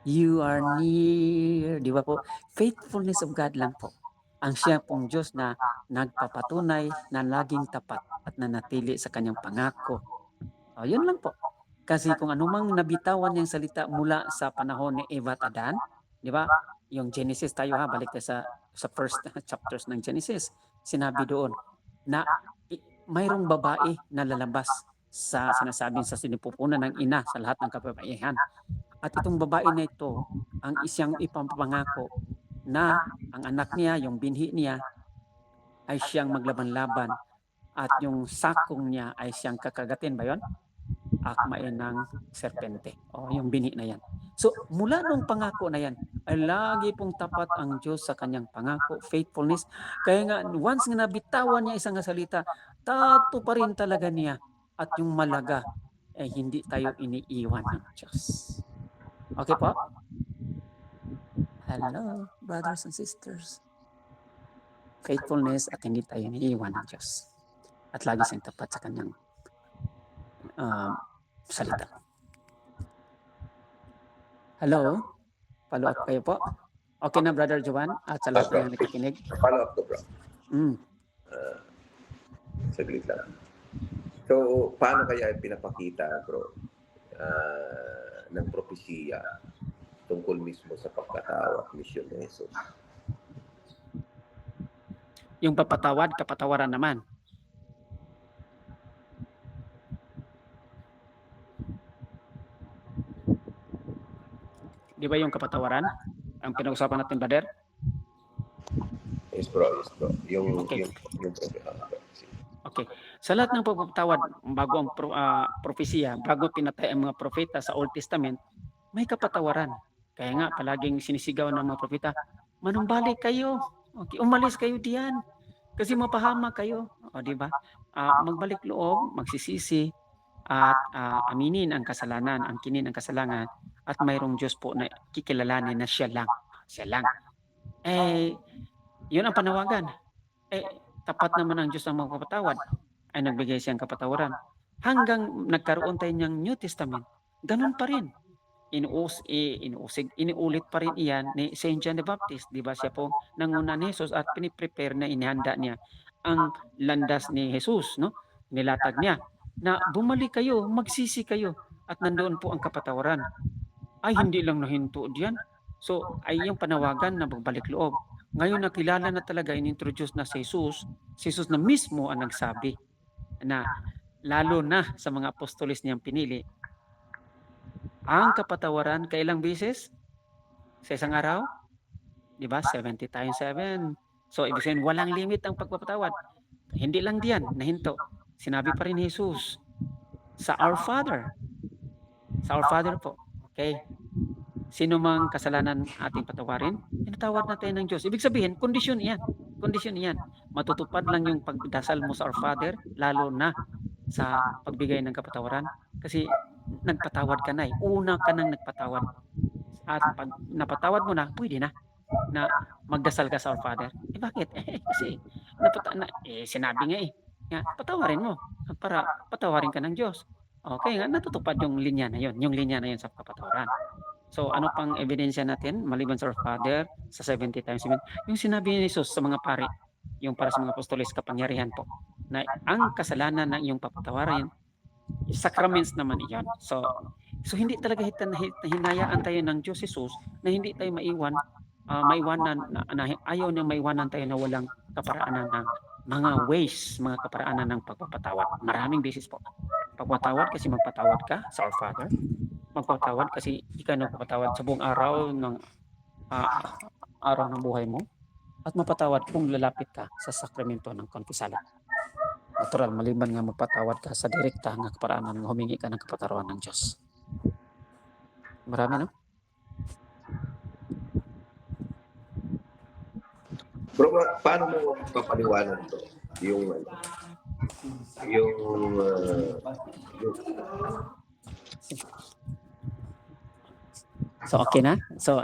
you are near. Di ba po? Faithfulness of God lang po. Ang siya pong Diyos na nagpapatunay na laging tapat at nanatili sa kanyang pangako. Yun lang po. Kasi kung anumang nabitawan niyang salita mula sa panahon ni Eva at Adan, di ba? Yung Genesis tayo balik tayo sa first chapters ng Genesis. Sinabi doon na mayroong babae na lalabas sa sinasabing sa sinipupunan ng ina sa lahat ng kababaihan. At itong babae na ito, ang isang ipapangako na ang anak niya, yung binhi niya, ay siyang maglaban-laban at yung sakong niya ay siyang kakagatin ba yun? Akmain ng serpente. Yung bini na yan. So, mula nung pangako na yan, ay lagi pong tapat ang Diyos sa kanyang pangako, faithfulness. Kaya nga, once nga nabitawan niya isang salita, tato pa rin talaga niya. At yung malaga, hindi tayo iniiwan ng Diyos. Okay po? Hello, brothers and sisters. Faithfulness at hindi tayo iniiwan ng Diyos. At lagi siyang tapat sa kanyang salita. Hello? Follow up kayo po? Okay na, Brother Jovan? At sa lahat na nakikinig? Follow up ko, bro. Saglit lang. So, paano kaya pinapakita, bro, ng propesya tungkol mismo sa pagkatao at misyon ni Jesus? Yung papatawad, kapatawaran naman. Di ba yung kapatawaran? Ang pinag-usapan natin, brother? Yes, bro. Yung Okay. Sa lahat ng pagpapatawad, bago ang propesya, bago pinatay ang mga propeta sa Old Testament, may kapatawaran. Kaya nga, palaging sinisigaw ng mga propeta, manumbalik kayo. Okay, umalis kayo diyan. Kasi mapahama kayo. Di ba? Magbalik loob, magsisisi, at aminin ang kasalanan, angkinin ang kasalanan, at mayroong Diyos po na kikilalanin na siya lang. Siya lang. Yun ang panawagan. Tapat naman ang Diyos ang magpapatawad. ay nagbigay siyang kapatawaran. Hanggang nagkaroon tayo ng New Testament, ganun pa rin. Inuulit pa rin iyan ni Saint John the Baptist. Di ba siya po nanguna ni Jesus at piniprepare na inihanda niya ang landas ni Jesus, no? Nilatag niya na bumalik kayo, magsisi kayo at nandoon po ang kapatawaran. Ay hindi lang nahinto diyan. So ay yung panawagan na magbalik loob. Ngayon nakilala na talaga, inintroduce na si Jesus na mismo ang nagsabi na lalo na sa mga apostolis niyang pinili, ang kapatawaran kailang beses? Sa isang araw? Di ba? 70 times 7. So, ibig sabihin, walang limit ang pagpapatawad. Hindi lang diyan, nahinto. Sinabi pa rin ni Jesus sa Our Father. Sa Our Father po. Okay? Sino mang kasalanan ating patawarin, pinatawad natin ng Diyos. Ibig sabihin, kondisyon iyan. Kondisyon iyan. Matutupad lang yung pagdasal mo sa Our Father, lalo na sa pagbigay ng kapatawaran. Kasi nagpatawad ka na eh. Una ka nang nagpatawad. At pag napatawad mo na, pwede na magdasal ka sa Our Father. Eh bakit? Kasi sinabi nga nga, patawarin mo para patawarin ka ng Diyos. Okay nga, natutupad yung linya na yun. Yung linya na yun sa kapatawaran. So ano pang ebidensya natin maliban sa Our Father sa 70 times 7? Yung sinabi ni Jesus sa mga pari, yung para sa mga apostoles, kapangyarihan po na ang kasalanan ng iyong papatawarin, sacraments naman iyon. So hindi talaga hinayaan tayo ng Diyos Jesus na hindi tayo maiwanan na ayaw niya maiwanan tayo na walang kaparaanan ng mga ways, mga kaparaanan ng pagpapatawad. Maraming beses po. Pagpatawad kasi magpatawad ka sa Our Father. Magpatawad kasi ikaw nagpapatawad sa buong araw ng araw ng buhay mo. At mapatawad kung lalapit ka sa sakramento ng konfisala. Natural, maliban nga magpatawad ka sa direkta nga kaparaanan nga humingi ka ng kapatawaran ng Diyos. Marami, no? Bro, paano mo papaliwanag to? Yung So okay na? So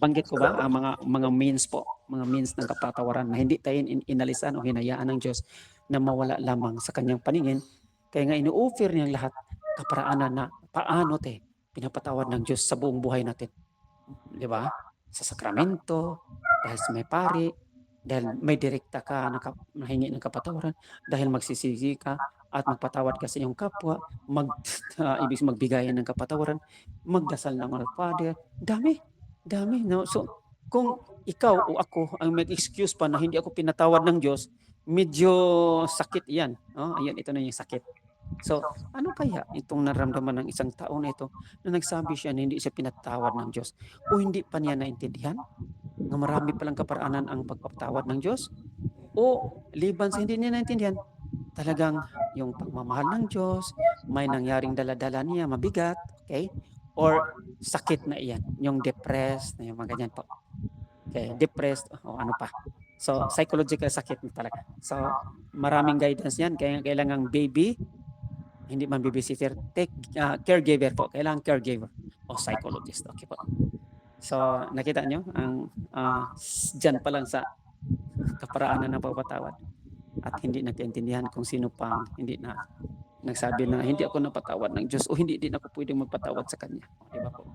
banggit ko ba ang mga means po, mga means ng kapatawaran na hindi tayo inalisan o hinayaan ng Diyos na mawala lamang sa kanyang paningin. Kaya nga ino-offer niyang lahat kaparaanan na paano pinapatawad ng Diyos sa buong buhay natin. Di ba? Sa sakramento, dahil sa may pari, dahil may direkta ka na hingi ng kapatawaran, dahil magsisisi ka at magpatawad ka sa iyong kapwa, ibig magbigayan ng kapatawaran, magdasal ng Our Father, dami, no? So, kung ikaw o ako ang mag-excuse pa na hindi ako pinatawad ng Diyos, medyo sakit yan. No? Ayan, ito na yung sakit. So, ano kaya itong naramdaman ng isang tao na ito na nagsabi siya na hindi siya pinatawad ng Diyos o hindi pa niya naintindihan na marami palang kaparaanan ang pagpapatawad ng Diyos o liban sa hindi niya naintindihan, talagang yung pagmamahal ng Diyos, may nangyaring daladala niya, mabigat, okay? Or sakit na iyan, yung depressed, na yung mga ganyan po. Okay, depressed, o ano pa. So, psychological sakit na talaga. So, maraming guidance yan. Kaya kailangan baby, hindi man babysitter, caregiver po. Kailangan caregiver o psychologist. Okay po. So, nakita nyo, ang dyan pa lang sa kaparaanan ng pagpatawad. At hindi nagkaintindihan kung sino pang hindi na nagsabi na hindi ako napatawad ng Diyos o hindi din ako pwedeng magpatawad sa Kanya. Di ba po?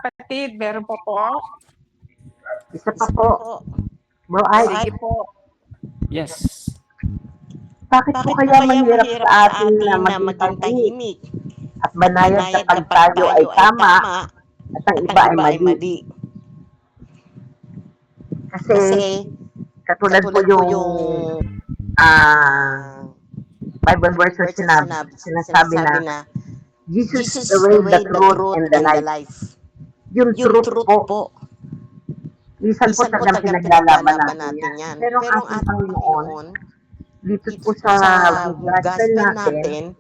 Kapatid, meron pa po. Isa pa po. Bro, ay, Sige po. Yes. bakit po kaya mahirap sa atin na maging tahimik at banayad kapag tayo ay tama at ang iba ay mali? Kasi katulad po yung Bible verse na sinasabi na Jesus is the way, the truth, and the life. Yung truth po. Minsan po talagang pinaglalaban natin yan. Pero ang ating Panginoon, dito po sa gospel natin,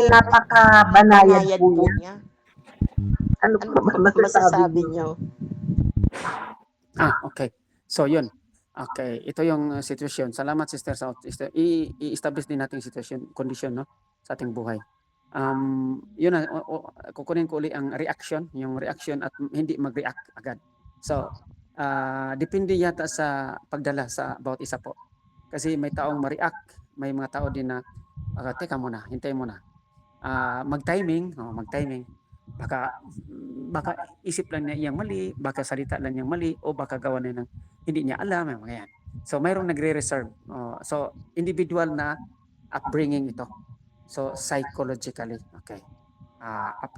napaka-banayad po niya. Ano po masasabi niyo? Okay. So, yun. Okay. Ito yung sitwasyon. Salamat, Sister South. I-establish din natin sitwasyon, condition, no? Sa ating buhay. Yun na, kukunin ko uli ang reaction, yung reaction at hindi mag-react agad. So, Depende yata sa pagdala sa bawat isa po. Kasi may taong ma-react, may mga tao din na, teka muna, hintayin muna. Mag-timing. Baka isip lang niya iyang mali, baka salita lang niyang mali, o baka gawa na ng hindi niya alam, mga yan. So mayroong nagre-reserve. So individual na upbringing ito. So psychologically, okay.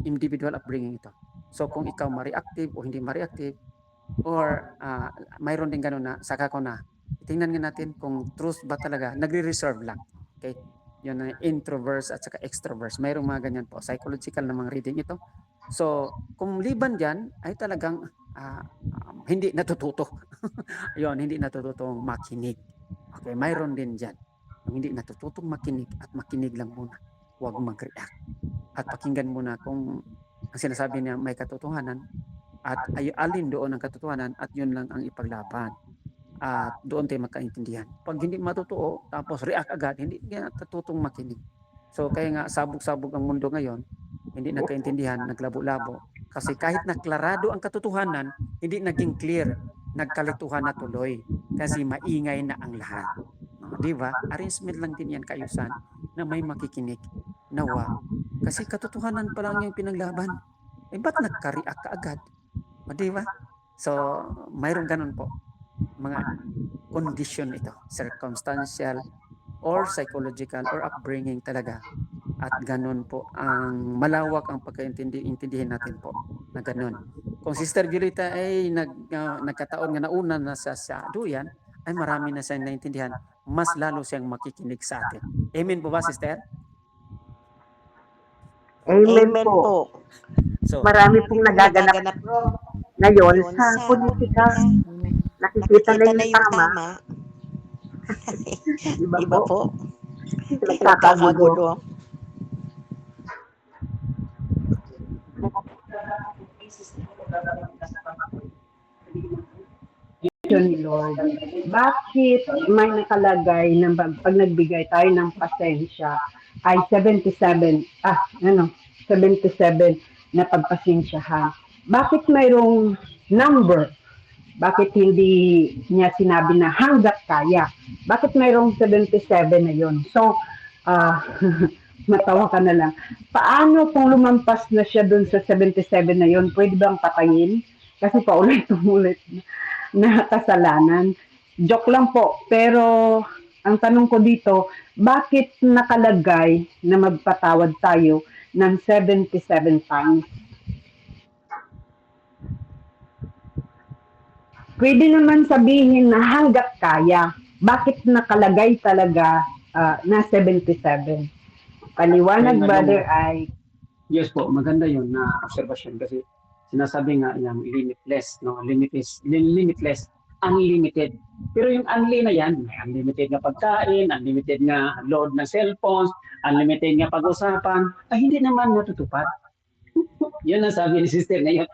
Individual upbringing ito. So kung ikaw ma-reactive o hindi ma-reactive, or mayroon din gano'n na saka ko na tingnan nga natin kung truth ba talaga, nagre-reserve lang. Okay? Yun na introverts at saka extroverts. Mayroong mga ganyan po. Psychological na mga reading ito. So, kung liban dyan, ay talagang hindi natututo. Yun, hindi natututong makinig. Okay, mayroon din dyan. Yung hindi natututong makinig at makinig lang muna. Huwag mag-react. At pakinggan muna kung ang sinasabi niya may katotohanan at alin doon ang katotohanan at yun lang ang ipaglaban. At doon tayo magkaintindihan. Pag hindi matutuo, tapos react agad, hindi nga natututong makinig. So kaya nga sabog-sabog ang mundo ngayon, hindi nagkaintindihan, naglabo-labo. Kasi kahit naklarado ang katotohanan, hindi naging clear, nagkalituhan na tuloy. Kasi maingay na ang lahat. Di ba? Arrangement lang din yan, kaayusan, na may makikinig. Nawa. Kasi katotohanan pa lang yung pinaglaban. Ba't nagka-react ka agad? Di ba? So, mayroong ganun po. Mga condition ito, circumstantial or psychological or upbringing talaga. At ganun po ang malawak ang pagkaintindihin natin po na ganun. Kung Sister Violeta ay nagkataon nga nauna na sa duyan, ay marami na siyang naintindihan, mas lalo siyang makikinig sa atin. Amen po ba, Sister? Amen po. So, Marami pong nagaganap ngayon sa politika. Nakikita na yung tama. Iba po. Nagkakagulo. Ni Lord, bakit may nakalagay na pag nagbigay tayo ng pasensya ay 77 na pagpasensyahan? Bakit mayroong number? Bakit hindi niya sinabi na hanggat kaya? Bakit mayroong 77 na yon? So, matawa ka na lang. Paano kung lumampas na siya dun sa 77 na yon? Pwede bang patayin? Kasi paulit-ulit na kasalanan. Joke lang po. Pero ang tanong ko dito, bakit nakalagay na magpatawad tayo ng 77 times? Pwede naman sabihin na hanggat kaya. Bakit nakalagay talaga na 77? Paliwanag, brother, ay... Yes po, maganda yun na observation kasi sinasabi nga yung limitless, no? Limitless, unlimited. Pero yung unli na yan, may unlimited na pagkain, unlimited na load ng cellphones, unlimited na pag-usapan, ay hindi naman natutupad. Yun ang sabi ni sister ngayon.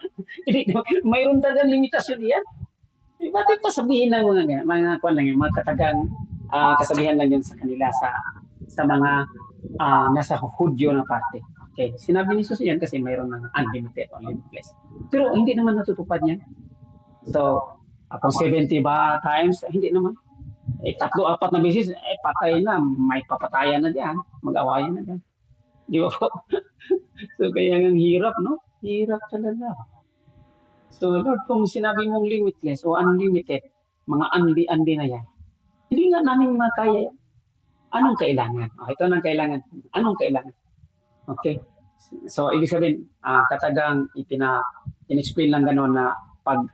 Mayroon talagang limitasyon yan. Bakit pa sabihin ng mga katagang kasabihan lang yun sa kanila sa mga nasa Hudyo na parte. Okay, sinabi ni Jesus yan kasi mayroon ng unlimited or limitless. Pero hindi naman natutupad yan. So, kung 70 ba times, hindi naman. 3-4 na beses, patay na, may papatayan na diyan, mag-awayan na diyan. Di ba po? So, kaya ang hirap, no? Hirap talaga. So, Lord, kung sinabi mong limitless o unlimited, mga unli na yan, hindi nga namin makaya yan. Anong kailangan? Ito nang kailangan. Anong kailangan? Okay? So, ibig sabihin, katagang in-explain lang gano'n na ang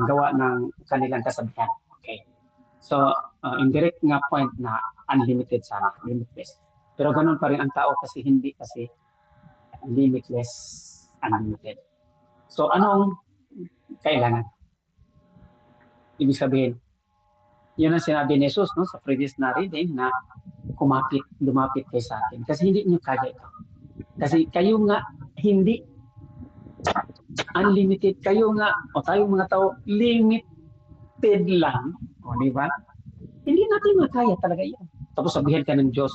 gawa ng kanilang kasabihan. Okay? So, indirect nga point na unlimited sana, limitless. Pero gano'n pa rin ang tao kasi hindi kasi limitless, unlimited. So, anong kailangan? Ibig sabihin, yun ang sinabi ni Jesus, no, sa previous na reading na lumapit kayo sa akin. Kasi hindi niyo kaya ito. Kasi kayo nga hindi unlimited. Kayo nga, o tayong mga tao, limited lang. O, di ba? Hindi natin makaya talaga yan. Tapos sabihin ka ng Diyos,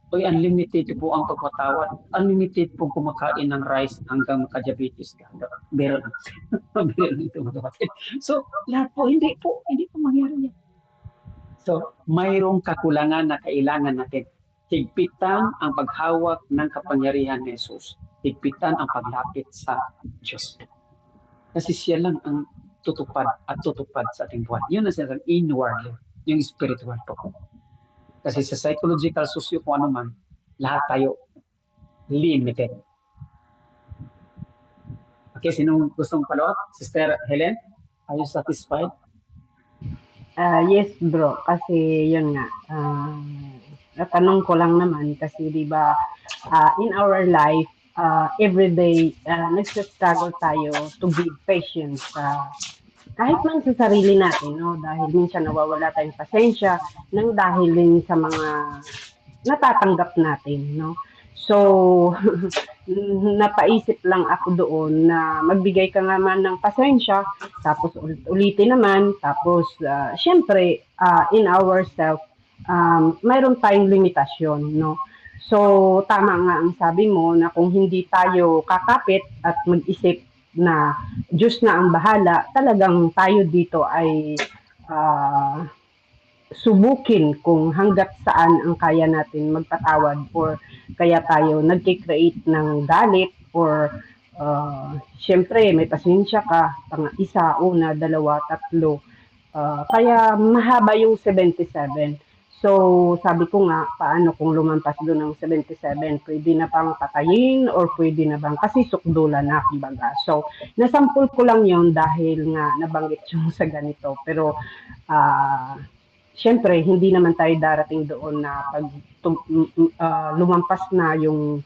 Uy, unlimited po ang pagpatawad. Unlimited po kumakain ng rice hanggang makadiabetes ka. Biro lang. Biro lang ito, mga kapatid. So, lahat po, hindi po mangyari yan. So, mayroong kakulangan na kailangan natin. Higpitan ang paghawak ng kapangyarihan ni Jesus. Higpitan ang paglapit sa Diyos. Kasi siya lang ang tutupad sa ating buhay. Yun ang sinasabing inwardly, yung spiritual po. Kasi sa psychological, socio, kung ano man, lahat tayo limited. Okay, sino gustong follow up? Sister Helen, are you satisfied? Yes, bro. Kasi yun nga, natanong ko lang naman kasi di ba in our life, every day, nagsastruggle tayo to be patient kahit man sa sarili natin, no? Dahil minsan nawawala tayong pasensya nang dahil din sa mga natatanggap natin, no? So, napaisip lang ako doon na magbigay ka naman ng pasensya, tapos ulitin naman, tapos syempre, in ourselves, mayroon tayong limitasyon, no? So, tama nga ang sabi mo na kung hindi tayo kakapit at mag-isip na Diyos na ang bahala, talagang tayo dito ay subukin kung hanggat saan ang kaya natin magpatawad or kaya tayo nag-create ng galit or syempre may pasensya ka, isa, una, dalawa, tatlo. Kaya mahaba yung 77. So, sabi ko nga, paano kung lumampas doon ng 77, pwede na bang patayin or pwede na bang, kasi sukdulan na, kumbaga. So, nasampul ko lang yon dahil nga nabanggit yung sa ganito. Pero, syempre, hindi naman tayo darating doon na pag lumampas na yung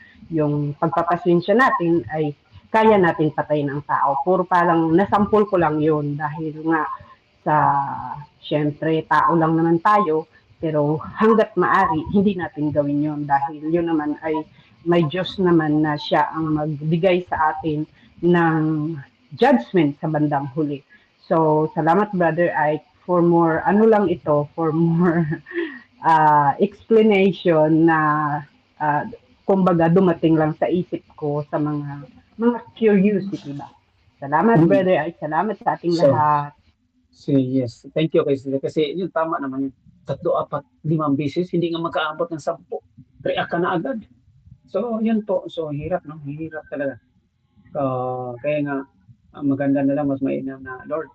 pagpapasensya natin ay kaya natin patayin ang tao. Puro parang nasampul ko lang yon dahil nga sa, syempre, tao lang naman tayo. Pero hanggat maari, hindi natin gawin yon dahil yun naman ay may Diyos naman na siya ang magbigay sa atin ng judgment sa bandang huli. So, salamat Brother Ike for more, for more explanation na kumbaga dumating lang sa isip ko sa mga curiosity ba. Salamat Brother Ike, salamat sa ating lahat. Yes, thank you kasi yun tama naman yun. 3, 4, 5 beses, hindi nga makaabot ng 10. React ka na agad. So, yun po. So, hirap, no? Hirap talaga. Kaya nga, maganda na lang, mas mainam na, Lord,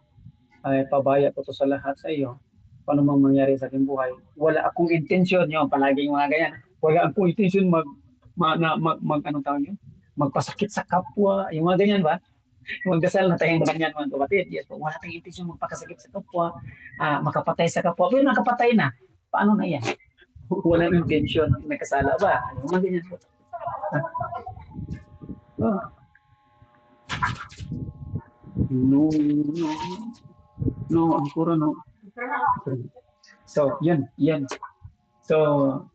ay pabaya ko to sa lahat sa iyo. Paano mang mangyari sa aking buhay. Wala akong intensyon yun, palaging mga ganyan. Wala akong intensyon anong tawag yun? Magpasakit sa kapwa, yung mga ganyan ba? Magdasal na tayong ganyan mga kapatid. Yes, wala tayong intensyon magpakasakit sa kapwa, makapatay sa kapwa. Pero nakapatay na. Paano na yan? Walang intensyon. May kasala ba? Mga ganyan po. No, ang kura no. So, yun. So,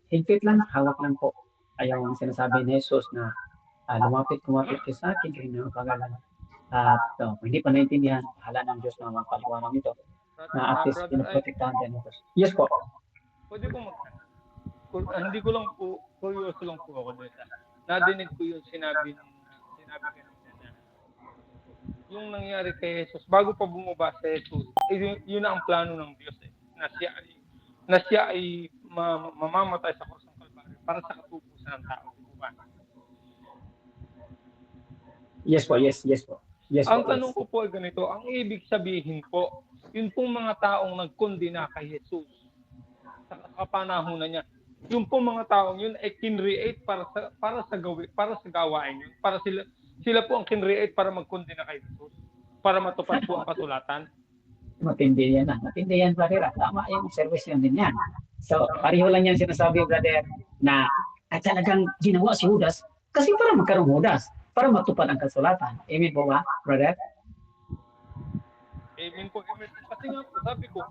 higpit lang, hawak lang po. Ayaw ang sinasabi ni Jesus na lumapit kayo sa akin, kayo na pag-alala. At kung hindi pa naintindihan, bahala ng Diyos na magpaliwanag nito na at least pinaprotektahan din ito. Yes po. Pwede ko hindi ko lang po, curious lang po ako doon. Nadinig ko yung sinabi kanina na yung nangyari kay Jesus, bago pa bumaba si Jesus, yun na ang plano ng Diyos na siya ay mamamatay sa krus ng Kalbaryo para sa katubusan ng tao. Yes po. Yes, ang tanong ko po ay ganito, ang ibig sabihin po, yun pong mga taong nagkondena kay Jesus sa kapanahunan niya, yung pong mga taong yun ay kinreate para sa gawain yun, para sila po ang kinreate para magkondena kay Jesus, para matupad po ang kasulatan. Matindi yan, brother. Tama yung observation din yan. So, pareho lang yan sinasabi, brother, na talagang ginawa si Judas kasi para magkaroon Judas, para matupad ang kasulatan. Amen po ba, brother? Amen po. Kasi nga po, sabi ko,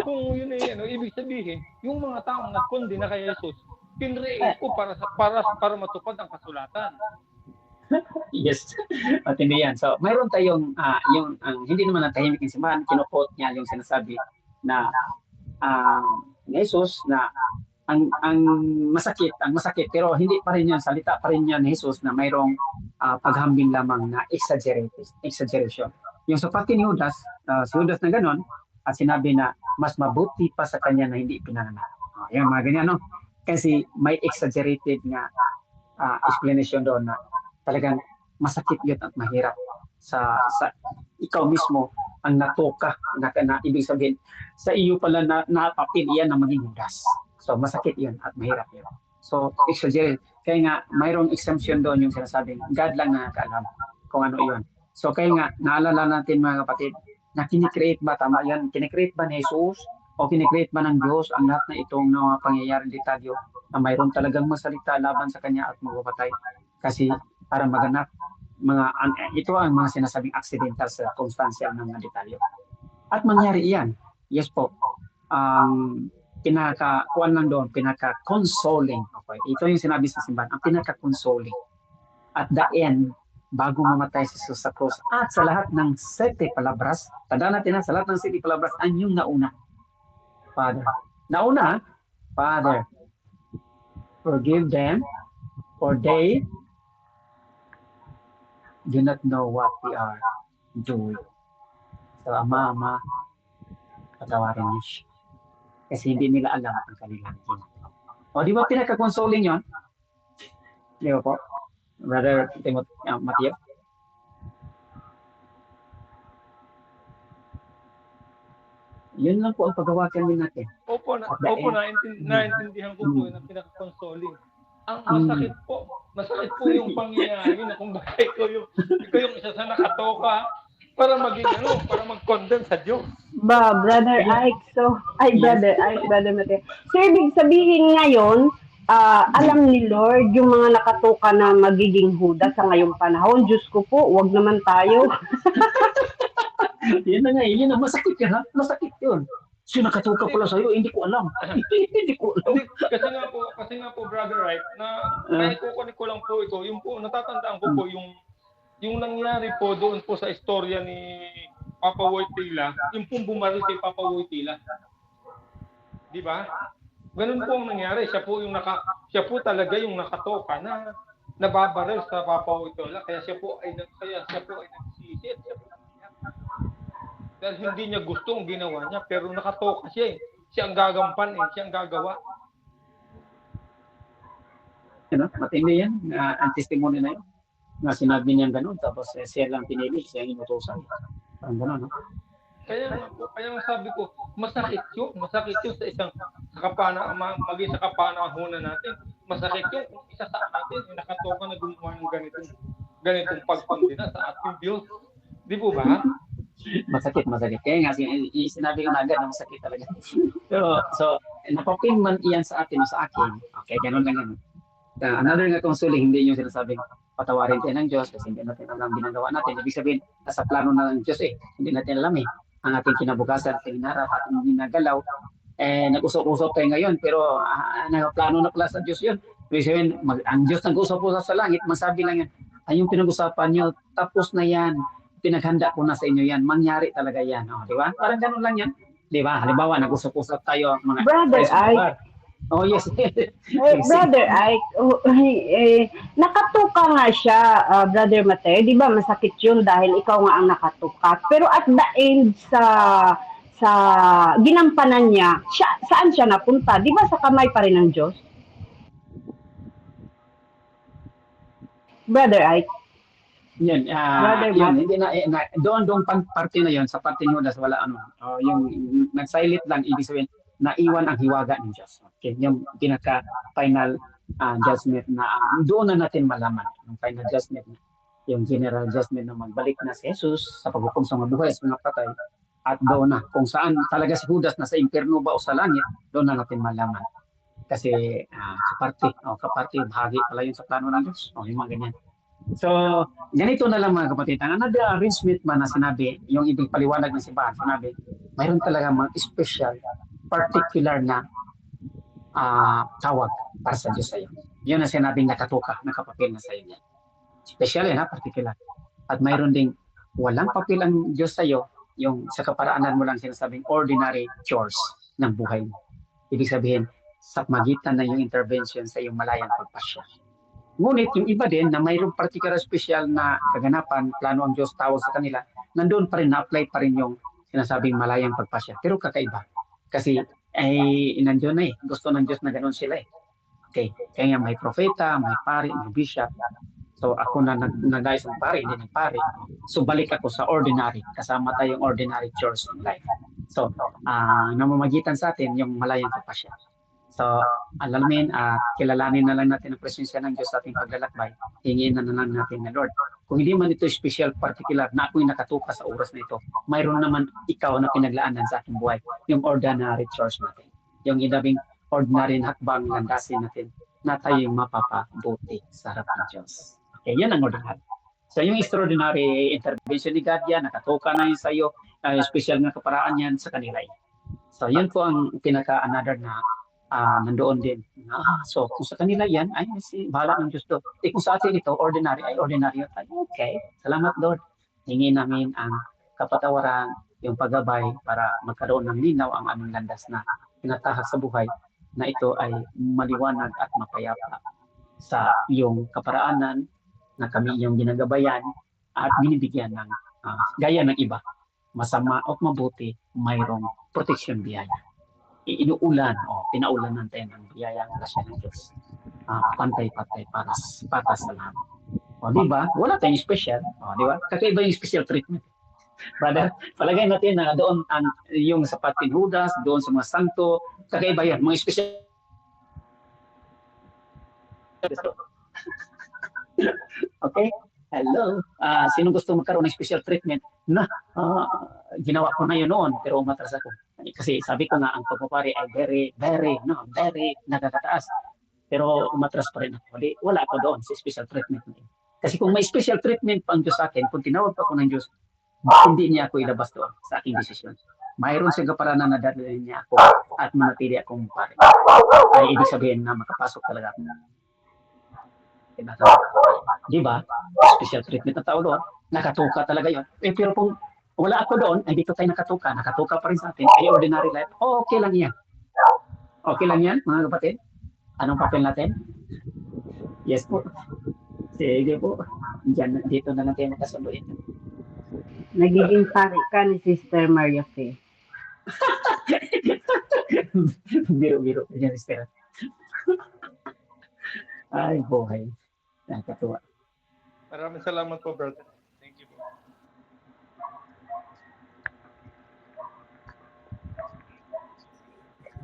kung yun ay ibig sabihin, yung mga taong nagkondena kay Jesus, kinreate ko para matupad ang kasulatan. Yes, matindi yan. So, mayroon tayong, hindi naman natahimik yung simbahan, kinukot niya yung sinasabi na ni Jesus na ang masakit pero hindi pa rin 'yan, salita pa rin 'yan ni Jesus na mayroong paghambing lamang na exaggeration. Yung sa pati ni Judas, si Judas na gano'n at sinabi na mas mabuti pa sa kanya na hindi pinanganak. Yan mga ganyan, no? Kasi may exaggerated na explanation doon na talagang masakit yun at mahirap sa ikaw mismo ang natuka na ibig sabihin sa iyo pala na napapil iyan na maging Judas. So masakit yun at mahirap yun. So exaggerate. Kaya nga mayroong exemption doon yung sinasabing God lang nakakaalam kung ano yun. So kaya nga naalala natin mga kapatid na kinikreate ba, tama yan, kinikreate ba ni Jesus o kinikreate ba ng Diyos ang lahat na itong mga pangyayari detalyo na mayroon talagang masalita laban sa kanya at magpapatay kasi para maganap ito ang mga sinasabing accidental circumstantial ng mga detalyo. At mangyari iyan, yes po, pinaka-kuan lang doon, pinaka-consoling. Okay? Ito yung sinabi sa simbahan, ang pinaka-consoling. At the end, bago mamatay si Jesus sa cross, at sa lahat ng 7 palabras, tandaan natin sa lahat ng 7 palabras, ang yung nauna. Father. Nauna, Father, forgive them, for they do not know what they are doing. So, Ama, patawarin niyo siya. Kasi hindi nila alam ang kanilang ginagawa. O, di ba pinaka-consoling yun? Di ba po? Brother Matthew? Yun lang po ang paggawakan din natin. Opo, naintindihan ko po na pinaka-consoling. Ang masakit po yung pangyayari na kung bakit ikaw yung isa sa nakatoka para para mag-condemn sa Diyos. Brother Ike, Brother Mateo. So, ibig sabihin ngayon, alam ni Lord yung mga nakatuka na magiging Judas sa ngayong panahon. Diyos ko po, wag naman tayo. Yan na nga, yun ang masakit yan, ha? Masakit yun. Sino nakatuka pala sa'yo, hindi ko alam. Hindi ko alam. Kasi nga po, Brother Wright, na naikukunik ko lang po ito, yung po, natatandaan ko po yung nangyari po doon po sa istorya ni Papa Wojtyla, yung pong bumaril kay Papa Wojtyla. Di ba? Ganun po ang nangyari. Siya po talaga yung nakatoka na nababaril sa Papa Wojtyla. Kaya siya po ay nagsisi at siya po dahil hindi niya gusto ang ginawa niya, pero nakatoka siya eh. Siya ang gagampan eh, siya ang gagawa. Matindi yan, ang testimony na yun. Na sinabi niya gano'n, tapos siya lang pinili, siya ang inutusan. Parang gano'n, no? Kaya nga sabi ko, masakit yun sa isang maging sa kapanahonan natin. Masakit yun kung isa sa atin, yung nakatoka na gumawa ng ganitong pagpandina sa ating Diyos. Di po ba? Masakit. Kaya nga, sinabi ko na agad na masakit talaga. So napapin man iyan sa atin o sa akin, okay, gano'n lang yan. Another nga consoling, hindi yung sinasabing patawarin tayo ng Diyos kasi hindi natin alam ginagawa natin. Ibig sabihin, nasa plano na ng Diyos eh. Hindi natin alam eh. Ang ating kinabukasan, ating hinarap, ating ginagalaw. Nag-usap-usap tayo ngayon, pero plano na pala sa Diyos yun. Ibig sabihin, ang Diyos nag-usap-usap sa langit, masabi lang yan, ay yung pinag-usapan nyo, tapos na yan. Pinaghanda ko na sa inyo yan. Mangyari talaga yan. O, di ba? Parang ganun lang yan. Di ba? Halimbawa, nag-usap-usap tayo. Mga Brother Ike. Oh, yes. Brother Ike, nakatuka nga siya, Brother Mateo. Di ba masakit yun dahil ikaw nga ang nakatuka. Pero at the end sa ginampanan niya, saan siya napunta? Di ba sa kamay pa rin ng Diyos? Brother Ike. Yan, hindi doon parte na yon sa parte ni Judas wala yung nag-silent lang, ibig sabihin naiwan ang hiwaga ng Diyos. Okay, yung pinaka final judgment na doon na natin malaman yung final judgment, yung general judgment na magbalik na si Jesus sa paghukom sa mga buhay sa mga patay, at doon na kung saan talaga si Judas nasa impyerno ba o sa langit, doon na natin malaman kasi kaparte bahagi pala yun sa plano ng Diyos. Yung mga ganyan. So, ganito na lang mga kapatid. Ang another arrangement man na sinabi, yung ibig paliwanag ng simbahan, sinabi, mayroon talaga mga special, particular na tawag para sa Diyos sa iyo. Yun ang sinabing nakatuka, nakapapil na sa iyo. Special yan, particular. At mayroon ding walang papel ang Diyos sa iyo, yung sa kaparaanan mo lang sinasabing ordinary chores ng buhay mo. Ibig sabihin, sa magitan ng iyong intervention sa iyong malayang pagpasya. Ngunit yung iba din na mayroong particular special na kaganapan, plano ang Diyos tawag sa kanila, nandun pa rin, na-apply pa rin yung sinasabing malayang pagpasya. Pero kakaiba. Kasi nandun na gusto ng Diyos na ganun sila Okay, kaya may propeta, may pari, may bishop. So ako na nag-ayos ng pari, hindi ng pari. So balik ako sa ordinary, kasama tayong ordinary chores in life. So namamagitan sa atin yung malayang pagpasya. So, alamin at kilalanin na lang natin ang presensya ng Diyos sa ating paglalakbay. Hingin na lang natin na Lord. Kung hindi man ito special, particular, na ako'y nakatuka sa oras na ito, mayroon naman ikaw na pinaglaanan sa ating buhay, yung ordinary church natin. Yung inabing ordinary na hakbang landasin natin na tayo'y mapapabuti sa harap ng Diyos. Okay, yan ang ordinary. So, yung extraordinary intervention ni God yan, nakatuka na yun sa iyo, special na kaparaan yan sa kanila. So, yun po ang pinaka-another na nandoon din. So, kung sa kanila yan, ay, bahala ng Diyos to. Kung sa atin ito, ordinary, ay ordinary. Okay, salamat Lord. Hingin namin ang kapatawaran, yung paggabay para magkaroon ng linaw ang aming landas na pinatahak sa buhay na ito ay maliwanag at mapayapa sa iyong kaparaanan na kami iyong ginagabayan at binibigyan ng gaya ng iba. Masama o mabuti, mayroong protection biyaya. Inuulan o pinaulan natin ang biyaya ng grasya ng Diyos. Pantay-pantay para sa lahat. O di ba? Wala tayong special. O di ba? Kakaiba yung special treatment. Brother, palagay natin na doon yung sa pating Judas, doon sa mga santo, kakaiba yan. Mga special. Okay? Hello. Sino gusto magkaroon ng special treatment? Ginawa ko na yun noon, pero umatras ako. Kasi sabi ko nga, ang pagpapari ay very nakakataas. Pero umatras pa rin ako. Wala ako doon sa special treatment. Kasi kung may special treatment pa ang Diyos sa akin, kung tinawag pa ako ng Diyos, hindi niya ako ilabas doon sa aking desisyon. Mayroon siyang kaparanan na dadalhin niya ako at manatili akong pare. Ay ibig sabihin na makapasok talaga ako. Di ba? Special treatment na tao doon. Nakatuka talaga yun. Pero kung wala ako doon, ay dito tayo nakatuka pa rin sa atin, ay ordinary life, okay lang yan. Okay lang yan, mga kapatid? Anong papel natin? Yes po. Sige po. Dito na lang tayo makasunduin. Nagiging pari ka ni Sister Maria Fe. Biro-biro. Yan, Sister. Ay, buhay. Nakatuwa. Maraming salamat po, brother. Thank you po.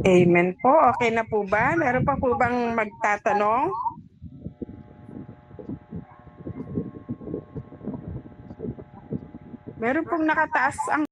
Amen po. Okay na po ba? Meron pa po bang magtatanong? Meron pong nakataas ang